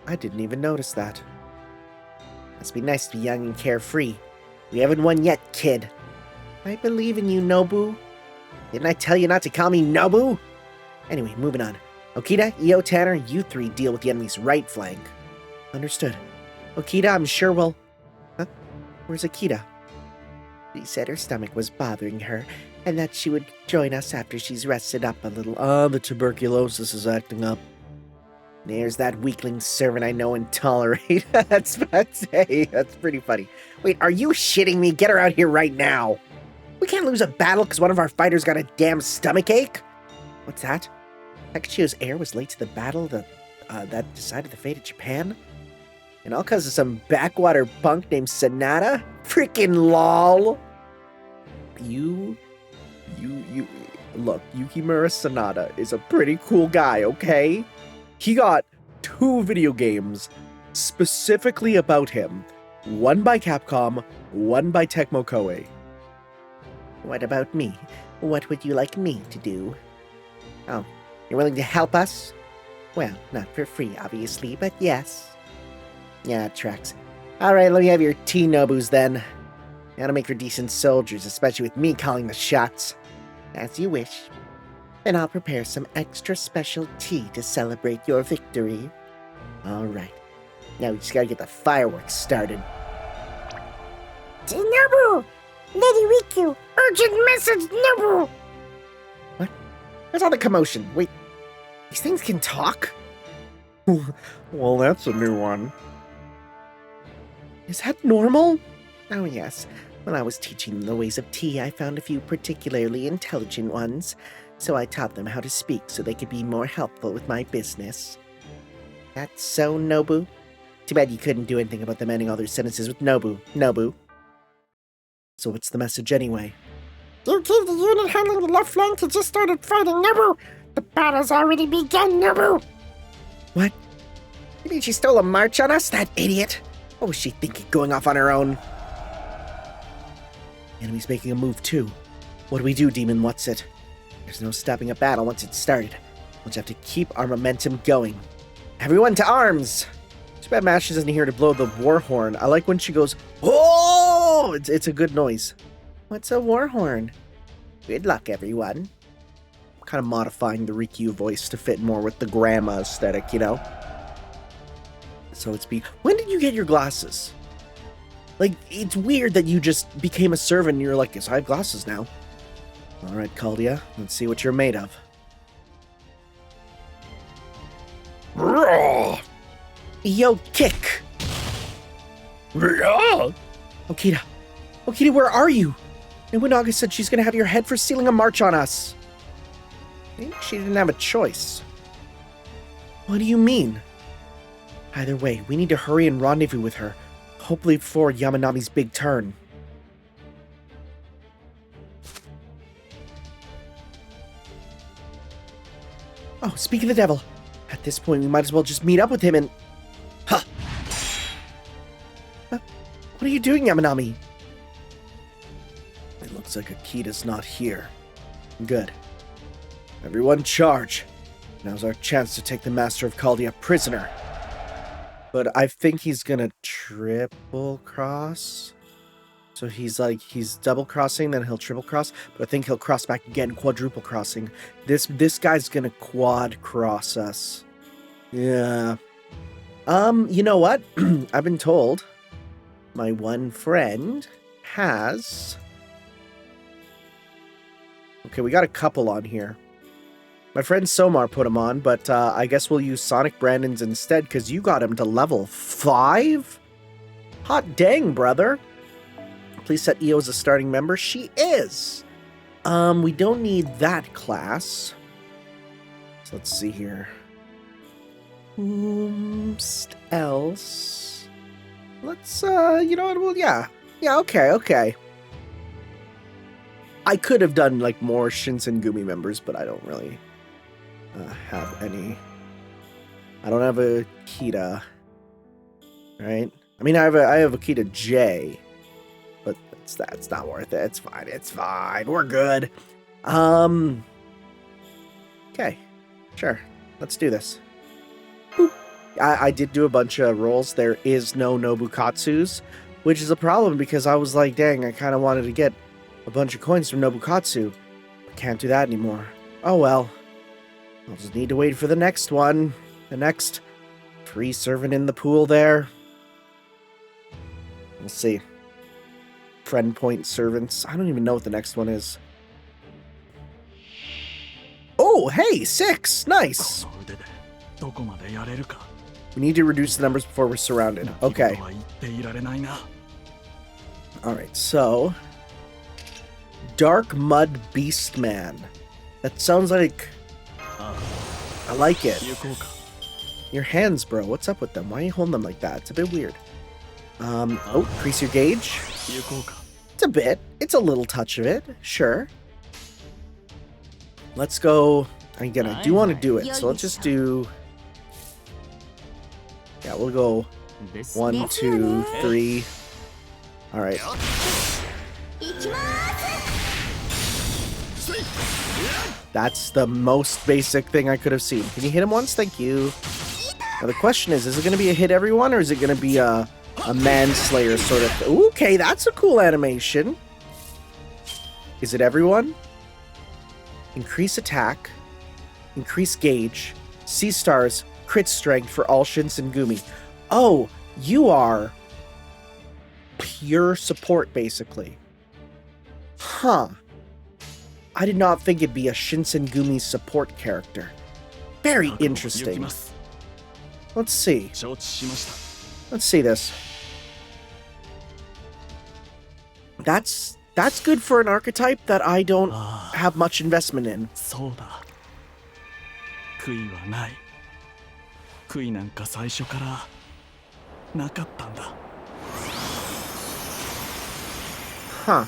I didn't even notice that. Must be nice to be young and carefree. We haven't won yet, kid. I believe in you, Nobu. Didn't I tell you not to call me Nobu? Anyway, moving on. Okita, Io, Tanner, you three deal with the enemy's right flank. Understood. Okita, I'm sure will... Huh? Where's Akita? She said her stomach was bothering her, and that she would join us after she's rested up a little. The tuberculosis is acting up. There's that weakling servant I know and tolerate. That's pretty funny. Wait, are you shitting me? Get her out here right now. We can't lose a battle because one of our fighters got a damn stomachache? What's that? Takachio's heir was late to the battle that decided the fate of Japan? And all because of some backwater punk named Sonata? Frickin' lol. Look, Yukimura Sonata is a pretty cool guy, okay? He got 2 video games specifically about him. One by Capcom, one by Tecmo Koei. What about me? What would you like me to do? Oh, you're willing to help us? Well, not for free, obviously, but yes. Yeah, it tracks. Alright, let me have your tea, Nobus, then. Gotta make for decent soldiers, especially with me calling the shots. As you wish. Then I'll prepare some extra special tea to celebrate your victory. Alright. Now we just gotta get the fireworks started. Nobu! Lady Riku! Urgent message, Nobu! What? Where's all the commotion? Wait, these things can talk? Well, that's a new one. Is that normal? Oh, yes. When I was teaching them the ways of tea, I found a few particularly intelligent ones, so I taught them how to speak so they could be more helpful with my business. That's so, Nobu? Too bad you couldn't do anything about them ending all their sentences with Nobu. So what's the message anyway? You gave the unit handling the left flank to just started fighting, Nobu! The battle's already begun, Nobu! What? You mean she stole a march on us, that idiot? What was she thinking, going off on her own? The enemy's making a move too. What do we do, Demon What's-It? There's no stopping a battle once it's started. We'll just have to keep our momentum going. Everyone to arms! Too bad Mash isn't here to blow the war horn. I like when she goes, oh! It's a good noise. What's a war horn? Good luck, everyone. I'm kind of modifying the Rikyu voice to fit more with the grandma aesthetic, you know? So it's when did you get your glasses? Like, it's weird that you just became a servant and you're like, yes, I have glasses now. Alright, Caldia, let's see what you're made of. Yo, kick! Okita, where are you? Nobunaga said she's gonna have your head for stealing a march on us. Maybe she didn't have a choice. What do you mean? Either way, we need to hurry and rendezvous with her. Hopefully before Yamanami's big turn. Oh, speak of the devil. At this point, we might as well just meet up with him and... Huh! What are you doing, Yamanami? It looks like Akita's not here. Good. Everyone charge. Now's our chance to take the Master of Caldia prisoner. But I think he's gonna triple cross. So he's double crossing, then he'll triple cross. But I think he'll cross back again, quadruple crossing. This guy's gonna quad cross us. Yeah. You know what? I've been told my one friend has... Okay, we got a couple on here. My friend Somar put him on, but I guess we'll use Sonic Brandon's instead, because you got him to level 5? Hot dang, brother. Please set EO as a starting member. She is! We don't need that class. So let's see here. Else? Let's, you know what, well, yeah. Yeah, okay. I could have done, like, more Shinsengumi members, but I don't really... have any. I don't have a Kita, right? I mean, I have a Kita J, but it's not worth it. It's fine. We're good. Okay, sure. Let's do this. Boop. I did do a bunch of rolls. There is no Nobukatsus, which is a problem because I was like, dang, I kind of wanted to get a bunch of coins from Nobukatsu. But can't do that anymore. Oh well. I'll just need to wait for the next one. The next free servant in the pool there. We'll see. Friend point servants. I don't even know what the next one is. Oh, hey, 6! Nice! We need to reduce the numbers before we're surrounded. Okay. Alright, so... Dark Mud Beastman. That sounds like... I like it. Your hands, bro. What's up with them? Why are you holding them like that? It's a bit weird. Oh, increase your gauge. It's a bit. It's a little touch of it. Sure. Let's go. Again, I do want to do it. So let's just do... Yeah, we'll go 1, 2, 3. All right. That's the most basic thing I could have seen. Can you hit him once? Thank you. Now the question is it going to be a hit everyone, or is it going to be a manslayer sort of thing? Okay, that's a cool animation. Is it everyone? Increase attack. Increase gauge. Sea stars. Crit strength for all Shinsengumi. Oh, you are pure support, basically. Huh. I did not think it'd be a Shinsengumi support character. Very interesting. Let's see. Let's see this. That's good for an archetype that I don't have much investment in. Huh.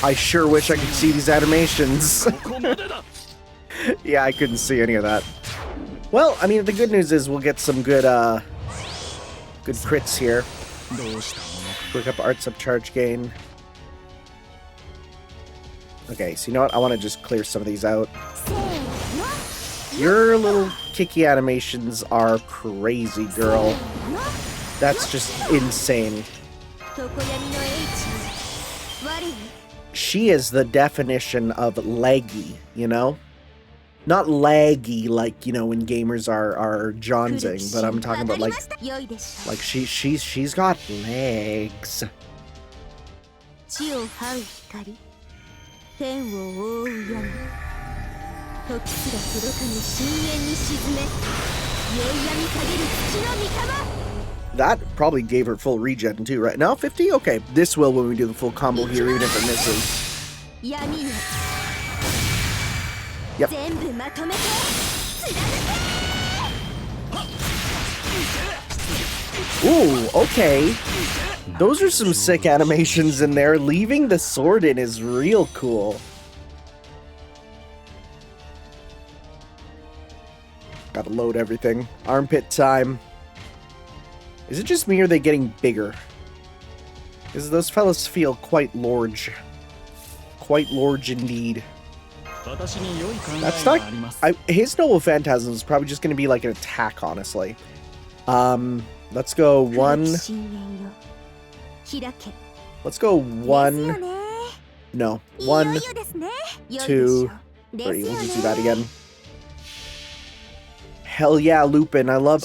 I sure wish I could see these animations. Yeah, I couldn't see any of that. Well, I mean, the good news is we'll get some good crits here. Quick up arts up charge gain. Okay, so you know what? I want to just clear some of these out. Your little kicky animations are crazy, girl. That's just insane. She is the definition of laggy, you know? Not laggy like, you know, when gamers are johnsing, but I'm talking about like she's got legs. That probably gave her full regen too, right? Now 50? Okay, this will when we do the full combo here, even if it misses. Yep. Ooh, okay. Those are some sick animations in there. Leaving the sword in is real cool. Gotta load everything. Armpit time. Is it just me or are they getting bigger? Because those fellas feel quite large. Quite large indeed. That's not... his Noble Phantasm is probably just going to be like an attack, honestly. Let's go 1... 開け Let's go 1... ですよね No. いよ 1, いよですね良いでしょ 2, です 3. よ We'll ね just do that again. Hell yeah, Lupin. I love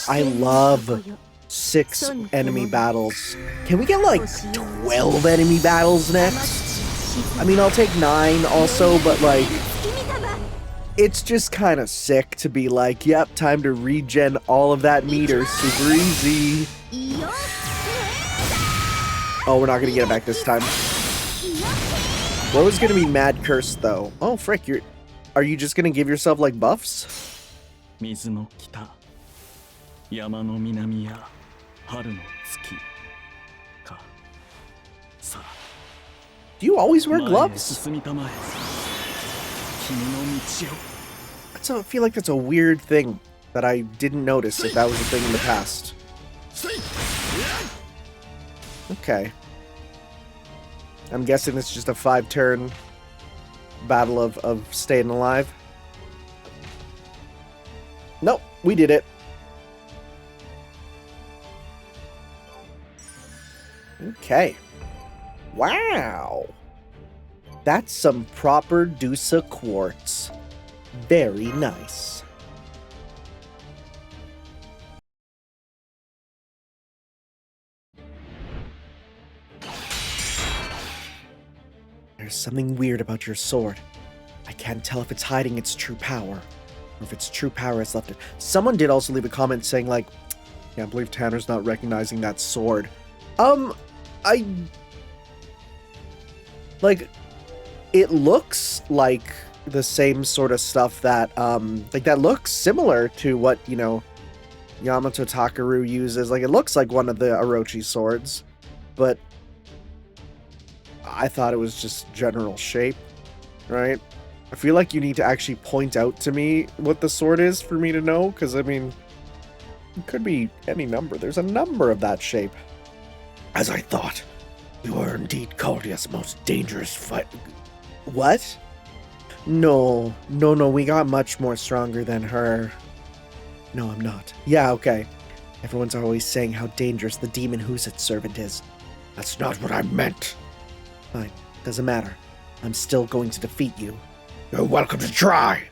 6 enemy battles. Can we get like 12 enemy battles next? I mean, I'll take 9 also, but like, it's just kind of sick to be like, yep, time to regen all of that meter super easy. Oh, we're not gonna get it back this time. What was gonna be mad cursed though? Oh, frick, are you just gonna give yourself like buffs? 水の北山の南や春の月かさ Do you always wear 前へ gloves? 進みたまえ君の道を I feel like that's a weird thing that I didn't notice if that was a thing in the past. Okay. I'm guessing it's just a 5-turn battle of staying alive. Nope, we did it. Okay. Wow. That's some proper Dusa quartz. Very nice. There's something weird about your sword. I can't tell if it's hiding its true power, or if its true power has left it. Someone did also leave a comment saying like, yeah, I believe Tanner's not recognizing that sword. Like, it looks like the same sort of stuff that, like, that looks similar to what, you know, Yamato Takaru uses. Like, it looks like one of the Orochi swords, but I thought it was just general shape, right? I feel like you need to actually point out to me what the sword is for me to know, because, I mean, it could be any number. There's a number of that shape. As I thought, you are indeed Caldia's most dangerous fight. What? No, we got much more stronger than her. No, I'm not. Yeah, okay. Everyone's always saying how dangerous the demon who's its servant is. That's not what I meant. Fine, doesn't matter. I'm still going to defeat you. You're welcome to try!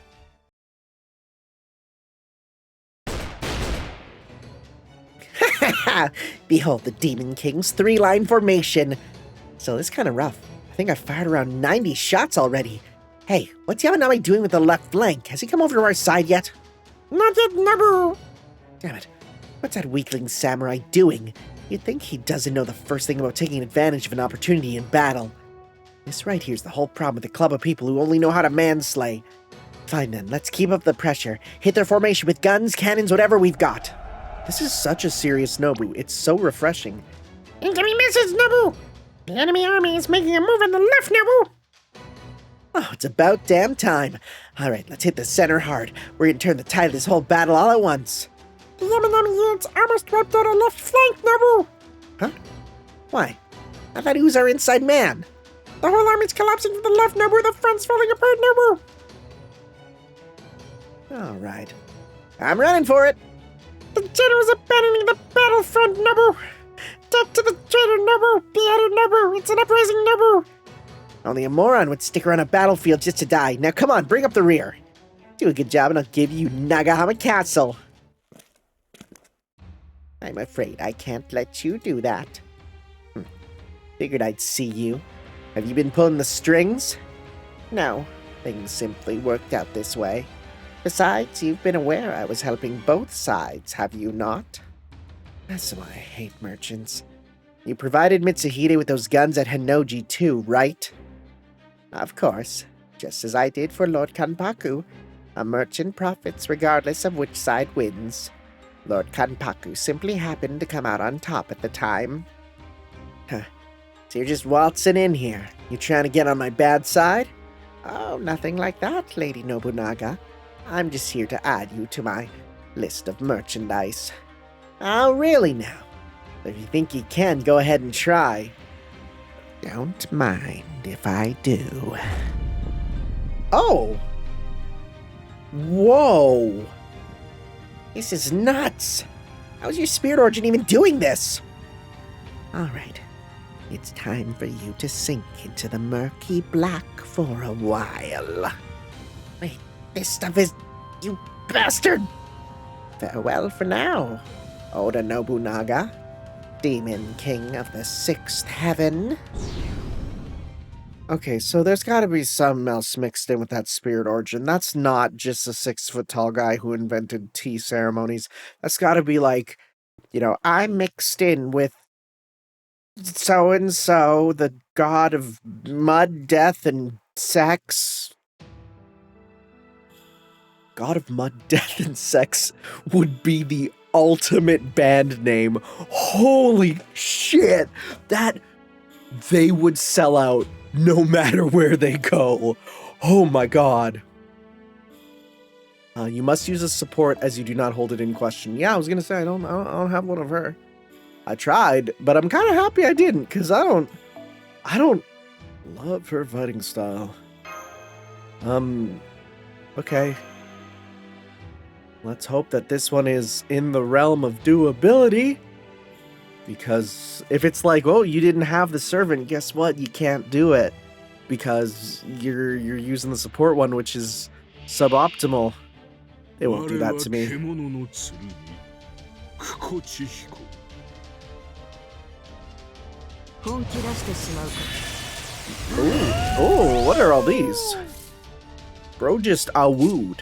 Behold the Demon King's 3-line formation. So this is kind of rough. I think I fired around 90 shots already. Hey, what's Yamanami doing with the left flank? Has he come over to our side yet? Not yet, Nabu. Damn it. What's that weakling samurai doing? You'd think he doesn't know the first thing about taking advantage of an opportunity in battle. This right here's the whole problem with the club of people who only know how to manslay. Fine then, let's keep up the pressure. Hit their formation with guns, cannons, whatever we've got. This is such a serious Nobu. It's so refreshing. Incoming message, Nabu. The enemy army is making a move on the left, Nabu. Oh, it's about damn time. All right, let's hit the center hard. We're gonna turn the tide of this whole battle all at once. The Yamanami units almost wiped out our left flank, Nabu. Huh? Why? I thought he was our inside man. The whole army's collapsing to the left, Nabu. The front's falling apart, Nabu. All right. I'm running for it. The general's abandoning the battlefront, Nabu. Death to the traitor, Nabu. Beheaded, Nabu. It's an uprising, Nabu. Only a moron would stick around a battlefield just to die. Now come on, bring up the rear. Do a good job and I'll give you Nagahama Castle. I'm afraid I can't let you do that. Figured I'd see you. Have you been pulling the strings? No, things simply worked out this way. Besides, you've been aware I was helping both sides, have you not? That's why I hate merchants. You provided Mitsuhide with those guns at Hinoji too, right? Of course, just as I did for Lord Kanpaku. A merchant profits regardless of which side wins. Lord Kanpaku simply happened to come out on top at the time. Huh. So you're just waltzing in here. You trying to get on my bad side? Oh, nothing like that, Lady Nobunaga. I'm just here to add you to my list of merchandise. Oh, really now? If you think you can, go ahead and try. Don't mind if I do. Oh, Whoa! This is nuts! How's your spirit origin even doing this? Alright. It's time for you to sink into the murky black for a while. Wait, this stuff is... You bastard! Farewell for now, Oda Nobunaga, Demon King of the Sixth Heaven. Okay, so there's gotta be something else mixed in with that spirit origin. That's not just a 6-foot-tall guy who invented tea ceremonies. That's gotta be like, you know, I'm mixed in with so-and-so, the god of mud, death, and sex. God of Mud, Death, and Sex would be the ultimate band name. Holy shit! That... They would sell out no matter where they go. Oh my god. You must use a support as you do not hold it in question. Yeah, I was gonna say, I don't have one of her. I tried, but I'm kind of happy I didn't, because I don't love her fighting style. Okay. Let's hope that this one is in the realm of doability. Because if it's like, oh, you didn't have the servant, guess what? You can't do it. Because you're using the support one, which is suboptimal. They won't do that to me. Oh, what are all these? Bro just awooed.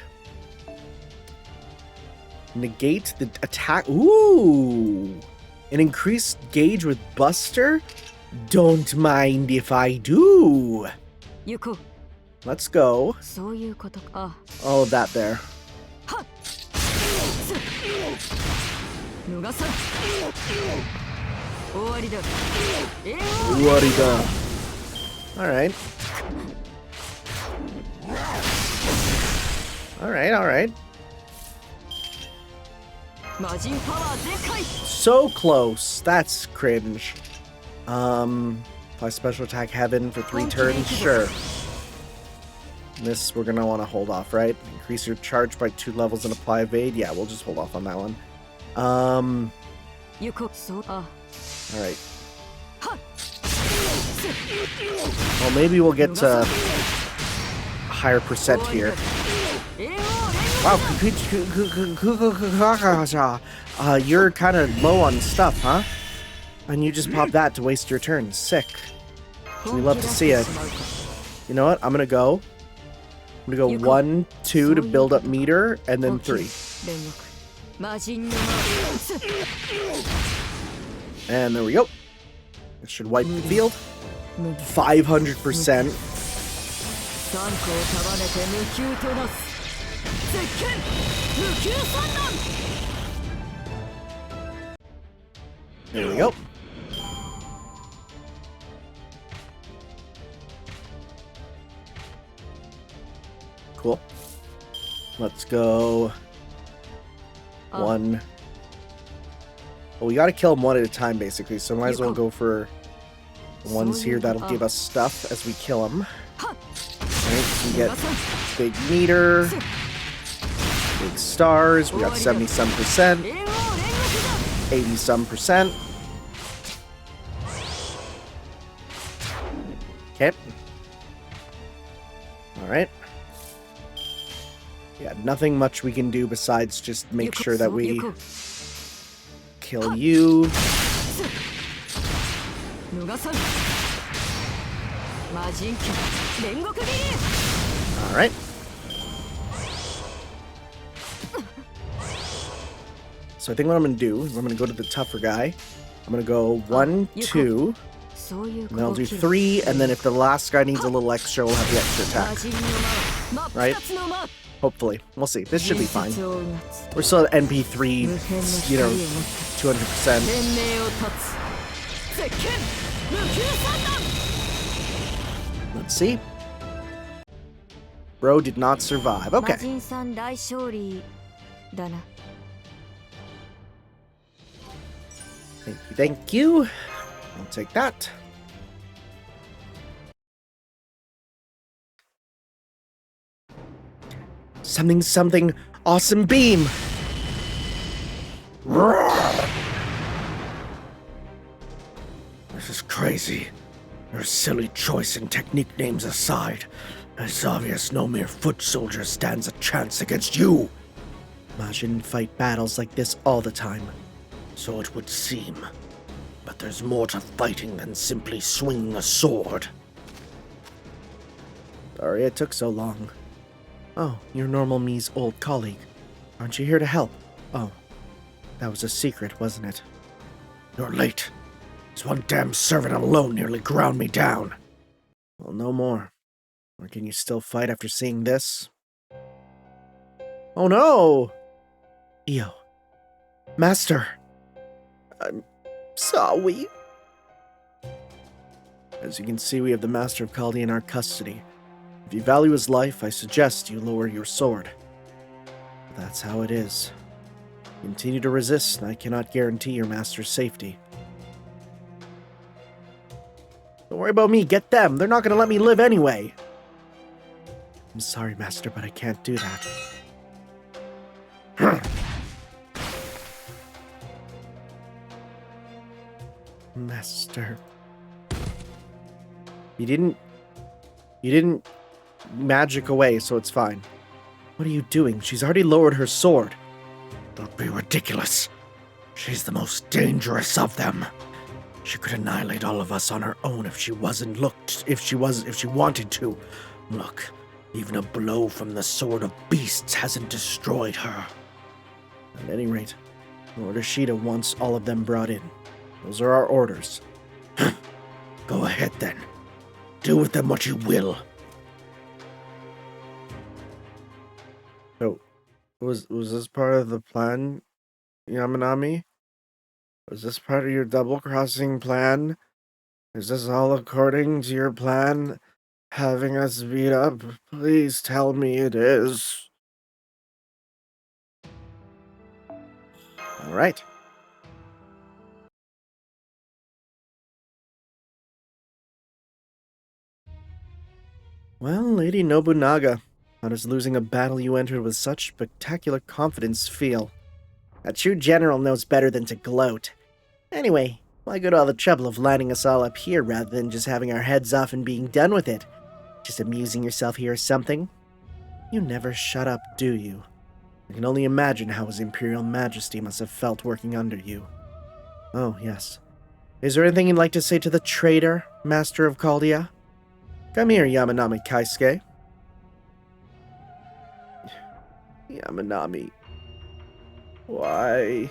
Negate the attack. Ooh! An increased gauge with Buster? Don't mind if I do. Let's go. All of that there. Alright. Alright. So close. That's cringe. Apply special attack heaven for 3 turns? Sure. This we're gonna want to hold off, right? Increase your charge by 2 levels and apply evade? Yeah, we'll just hold off on that one. Alright. Well, maybe we'll get to higher percent here. Wow, you're kind of low on stuff, huh? And you just pop that to waste your turn. Sick. We love to see it. You know what? I'm gonna go 1, 2 to build up meter, and then 3. And there we go. It should wipe the field. 500%. There we go. Cool. Let's go. 1. Well, we gotta kill them one at a time, basically, so might as well go for the ones here that'll give us stuff as we kill them. Right, so we get big meter, big stars, we got 70-some%, 80-some%. Okay. Alright. Yeah, nothing much we can do besides just make sure that we kill you. Alright. So I think what I'm going to do is I'm going to go to the tougher guy. I'm going to go 1, 2, and then I'll do 3, and then if the last guy needs a little extra, we'll have the extra attack. Right? Hopefully. We'll see. This should be fine. We're still at NP3, you know, 200%. Let's see. Bro did not survive. Okay. Thank you. I'll take that. Something awesome beam! This is crazy. Your silly choice and technique names aside, it's obvious no mere foot soldier stands a chance against you. Majin fight battles like this all the time. So it would seem. But there's more to fighting than simply swinging a sword. Sorry it took so long. Oh, you're Normal Me's old colleague. Aren't you here to help? Oh, that was a secret, wasn't it? You're late. This one damn servant alone nearly ground me down. Well, no more. Or can you still fight after seeing this? Oh no! Io. Master! I'm sorry. As you can see, we have the Master of Kaldi in our custody. If you value his life, I suggest you lower your sword. That's how it is. Continue to resist, and I cannot guarantee your master's safety. Don't worry about me, get them! They're not gonna let me live anyway! I'm sorry, Master, but I can't do that. Master... You didn't magic away, so it's fine. What are you doing? She's already lowered her sword. Don't be ridiculous. She's the most dangerous of them. She could annihilate all of us on her own if she wanted to. Look, even a blow from the sword of beasts hasn't destroyed her. At any rate, Lord Ishida wants all of them brought in. Those are our orders. Go ahead then. Do with them what you will. So, was this part of the plan, Yamanami? Was this part of your double-crossing plan? Is this all according to your plan? Having us beat up? Please tell me it is. Alright. Well, Lady Nobunaga, how does losing a battle you entered with such spectacular confidence feel? A true general knows better than to gloat. Anyway, why go to all the trouble of lining us all up here rather than just having our heads off and being done with it? Just amusing yourself here or something? You never shut up, do you? I can only imagine how His Imperial Majesty must have felt working under you. Oh, yes. Is there anything you'd like to say to the traitor, Master of Caldia? Come here, Yamanami Kaisuke. Yamanami. Why?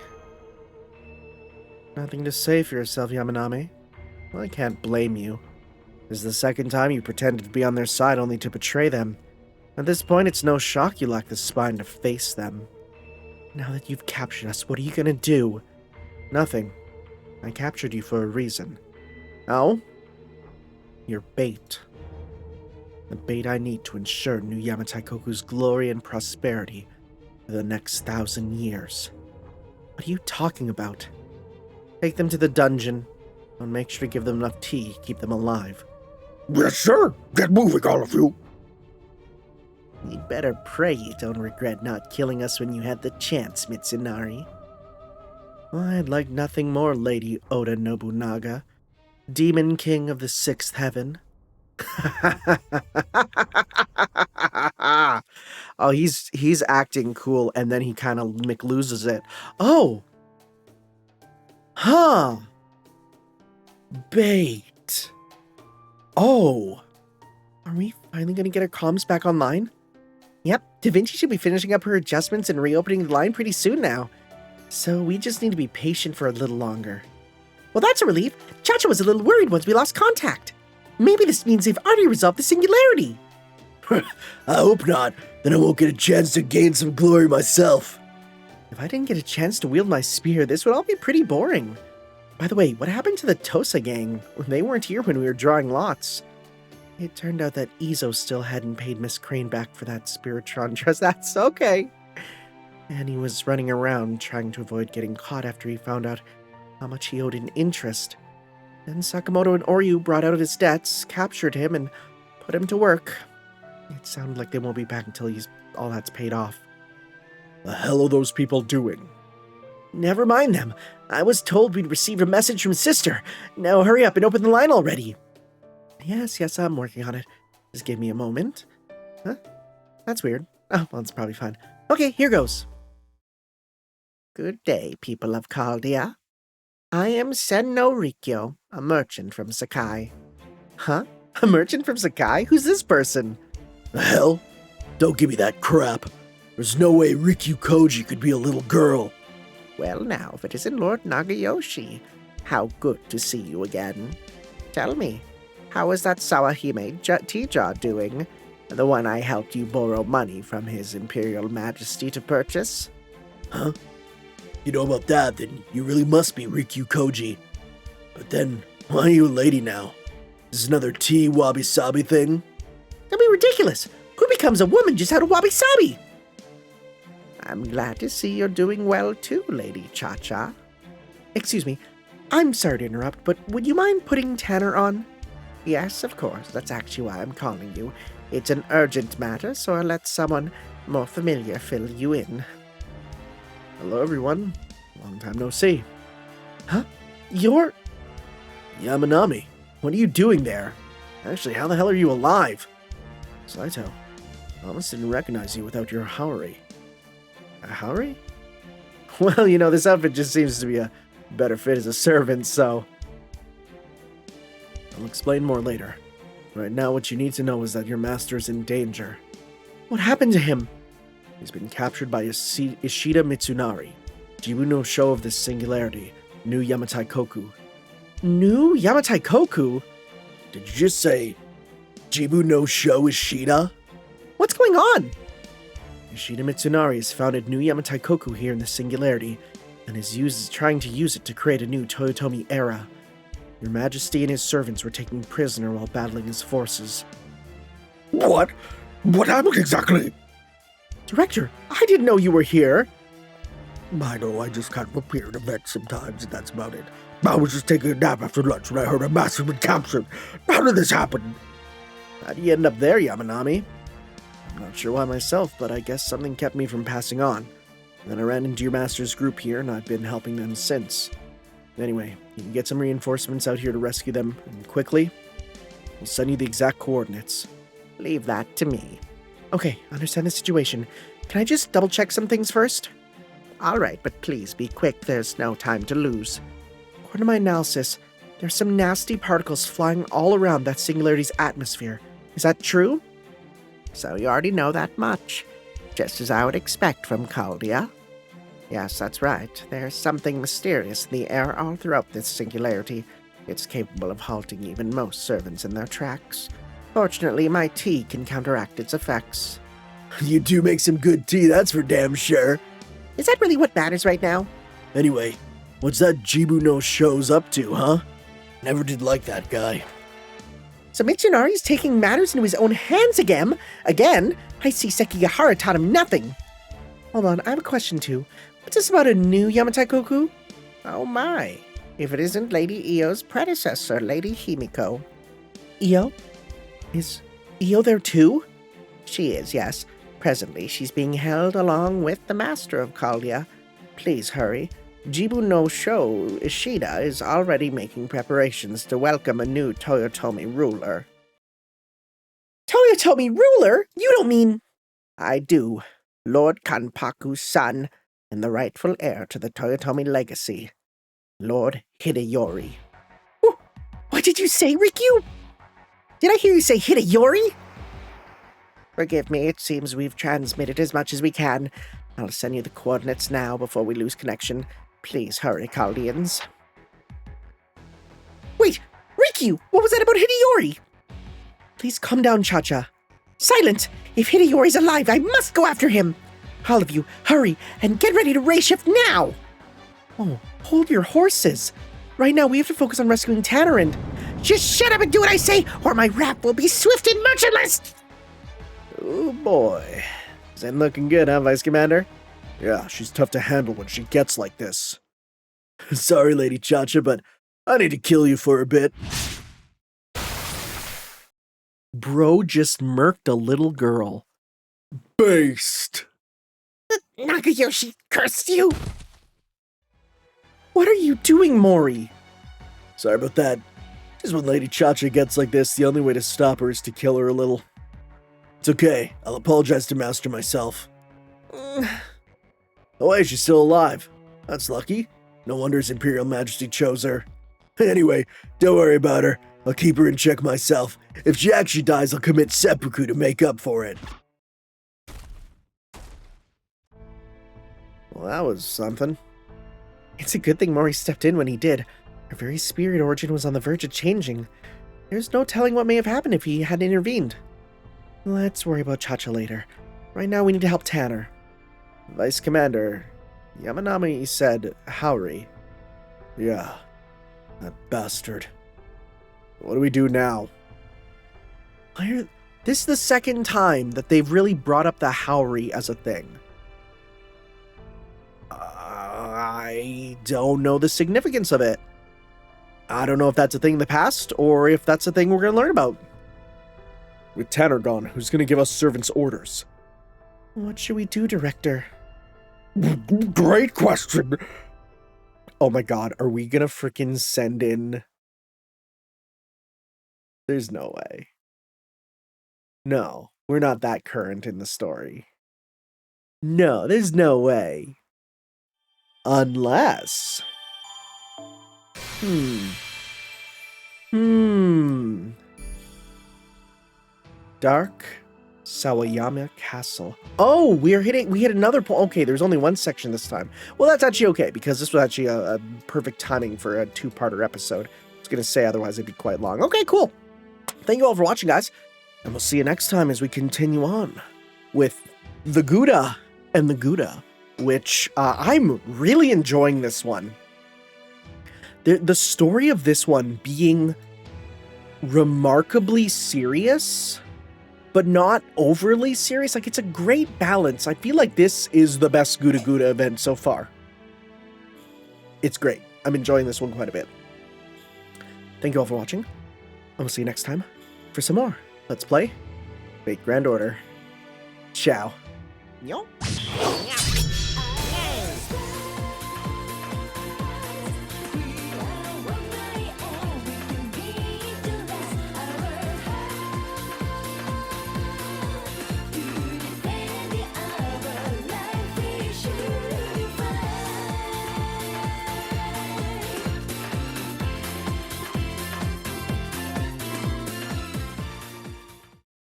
Nothing to say for yourself, Yamanami. Well, I can't blame you. This is the second time you pretended to be on their side only to betray them. At this point, it's no shock you lack the spine to face them. Now that you've captured us, what are you gonna do? Nothing. I captured you for a reason. Oh? You're bait. The bait I need to ensure New Yamataikoku's glory and prosperity for the next 1,000 years. What are you talking about? Take them to the dungeon, and make sure to give them enough tea to keep them alive. Yes, sir. Get moving, all of you. You'd better pray you don't regret not killing us when you had the chance, Mitsunari. Well, I'd like nothing more, Lady Oda Nobunaga, Demon King of the Sixth Heaven. Oh, he's acting cool, and then he kind of loses it. Oh! Huh! Bait. Oh! Are we finally gonna get our comms back online? Yep, Da Vinci should be finishing up her adjustments and reopening the line pretty soon now. So we just need to be patient for a little longer. Well, that's a relief. Chacha was a little worried once we lost contact. Maybe this means they've already resolved the singularity. I hope not. Then I won't get a chance to gain some glory myself. If I didn't get a chance to wield my spear, this would all be pretty boring. By the way, what happened to the Tosa gang? They weren't here when we were drawing lots. It turned out that Izo still hadn't paid Miss Crane back for that Spiritron dress. That's okay. And he was running around trying to avoid getting caught after he found out how much he owed in interest. Then Sakamoto and Oryu brought out his debts, captured him, and put him to work. It sounded like they won't be back until he's all that's paid off. The hell are those people doing? Never mind them. I was told we'd received a message from Sister. Now hurry up and open the line already. Yes, I'm working on it. Just give me a moment. Huh? That's weird. Oh, well, it's probably fine. Okay, here goes. Good day, people of Chaldia. I am Senno Rikyo, a merchant from Sakai. Huh? A merchant from Sakai? Who's this person? The hell? Don't give me that crap. There's no way Rikyu Koji could be a little girl. Well now, if it isn't Lord Nagayoshi, how good to see you again. Tell me, how is that Sawahime T-Jaw doing? The one I helped you borrow money from His Imperial Majesty to purchase? Huh? You know about that, then you really must be Rikyu Koji. But then, why are you a lady now? Is this another tea wabi-sabi thing? That'd be ridiculous. Who becomes a woman just out of wabi-sabi? I'm glad to see you're doing well too, Lady Cha-Cha. Excuse me, I'm sorry to interrupt, but would you mind putting Tanner on? Yes, of course, that's actually why I'm calling you. It's an urgent matter, so I'll let someone more familiar fill you in. Hello, everyone. Long time no see. Huh? You're... Yamanami, what are you doing there? Actually, how the hell are you alive? Saito, I almost didn't recognize you without your Haori. A Haori? Well, this outfit just seems to be a better fit as a servant, so... I'll explain more later. Right now, what you need to know is that your master is in danger. What happened to him? He's been captured by Ishida Mitsunari, Jibu no Sho of the Singularity, New Yamataikoku. New Yamataikoku? Did you just say Jibu no Sho Ishida? What's going on? Ishida Mitsunari has founded New Yamataikoku here in the Singularity, and is trying to use it to create a new Toyotomi era. Your Majesty and his servants were taken prisoner while battling his forces. What? What happened exactly? Director, I didn't know you were here. I know, I just kind of appear in events sometimes, and that's about it. I was just taking a nap after lunch when I heard a master had been captured. How did this happen? How did you end up there, Yamanami? I'm not sure why myself, but I guess something kept me from passing on. Then I ran into your master's group here, and I've been helping them since. Anyway, you can get some reinforcements out here to rescue them, and quickly. We'll send you the exact coordinates. Leave that to me. Okay, understand the situation. Can I just double-check some things first? Alright, but please be quick, there's no time to lose. According to my analysis, there's some nasty particles flying all around that Singularity's atmosphere. Is that true? So you already know that much. Just as I would expect from Chaldia. Yes, that's right. There's something mysterious in the air all throughout this Singularity. It's capable of halting even most servants in their tracks. Fortunately, my tea can counteract its effects. You do make some good tea, that's for damn sure. Is that really what matters right now? Anyway, what's that Jibu no Sho's up to, huh? Never did like that guy. So Mitsunari's taking matters into his own hands again? I see Sekigahara taught him nothing. Hold on, I have a question too. What's this about a new Yamataikoku? Oh my, if it isn't Lady Io's predecessor, Lady Himiko. Io? Is Io there too? She is, yes. Presently, she's being held along with the master of Chaldia. Please hurry. Jibu no Sho Ishida is already making preparations to welcome a new Toyotomi ruler. Toyotomi ruler? You don't mean... I do. Lord Kanpaku's son, and the rightful heir to the Toyotomi legacy. Lord Hideyori. What did you say, Rikyu? Did I hear you say Hideyori? Forgive me, it seems we've transmitted as much as we can. I'll send you the coordinates now before we lose connection. Please hurry, Chaldeans. Wait! Rikyu! What was that about Hideyori? Please calm down, Cha-Cha. Silence! If Hideyori's alive, I must go after him! All of you, hurry, and get ready to race shift now! Oh, hold your horses. Right now, we have to focus on rescuing Tanner and... Just shut up and do what I say, or my rap will be swift and motionless! Oh boy. Is that looking good, huh, Vice Commander? Yeah, she's tough to handle when she gets like this. Sorry, Lady Cha-Cha, but I need to kill you for a bit. Bro just murked a little girl. Based. Nagayoshi cursed you? What are you doing, Mori? Sorry about that. Just when Lady Chacha gets like this, the only way to stop her is to kill her a little. It's okay. I'll apologize to Master myself. Oh, hey, she's still alive. That's lucky. No wonder His Imperial Majesty chose her. Anyway, don't worry about her. I'll keep her in check myself. If she actually dies, I'll commit seppuku to make up for it. Well, that was something. It's a good thing Mori stepped in when he did. Her very spirit origin was on the verge of changing. There's no telling what may have happened if he had intervened. Let's worry about Chacha later. Right now we need to help Tanner. Vice Commander, Yamanami said Haori. Yeah, that bastard. What do we do now? This is the second time that they've really brought up the Haori as a thing. I don't know the significance of it. I don't know if that's a thing in the past, or if that's a thing we're going to learn about. With Tanner gone, who's going to give us servants' orders? What should we do, Director? Great question. Oh my god, are we going to freaking send in... There's no way. No, we're not that current in the story. No, there's no way. Unless... Dark Sawayama Castle. Oh, we hit another point. Okay, there's only one section this time. Well, that's actually okay, because this was actually a perfect timing for a two-parter episode. I was going to say, otherwise it'd be quite long. Okay, cool. Thank you all for watching, guys. And we'll see you next time as we continue on with the Gouda and the Gouda, which I'm really enjoying this one. The story of this one being remarkably serious, but not overly serious. Like, it's a great balance. I feel like this is the best GUDAGUDA event so far. It's great. I'm enjoying this one quite a bit. Thank you all for watching. I will see you next time for some more Let's Play Fate Grand Order. Ciao. Yo.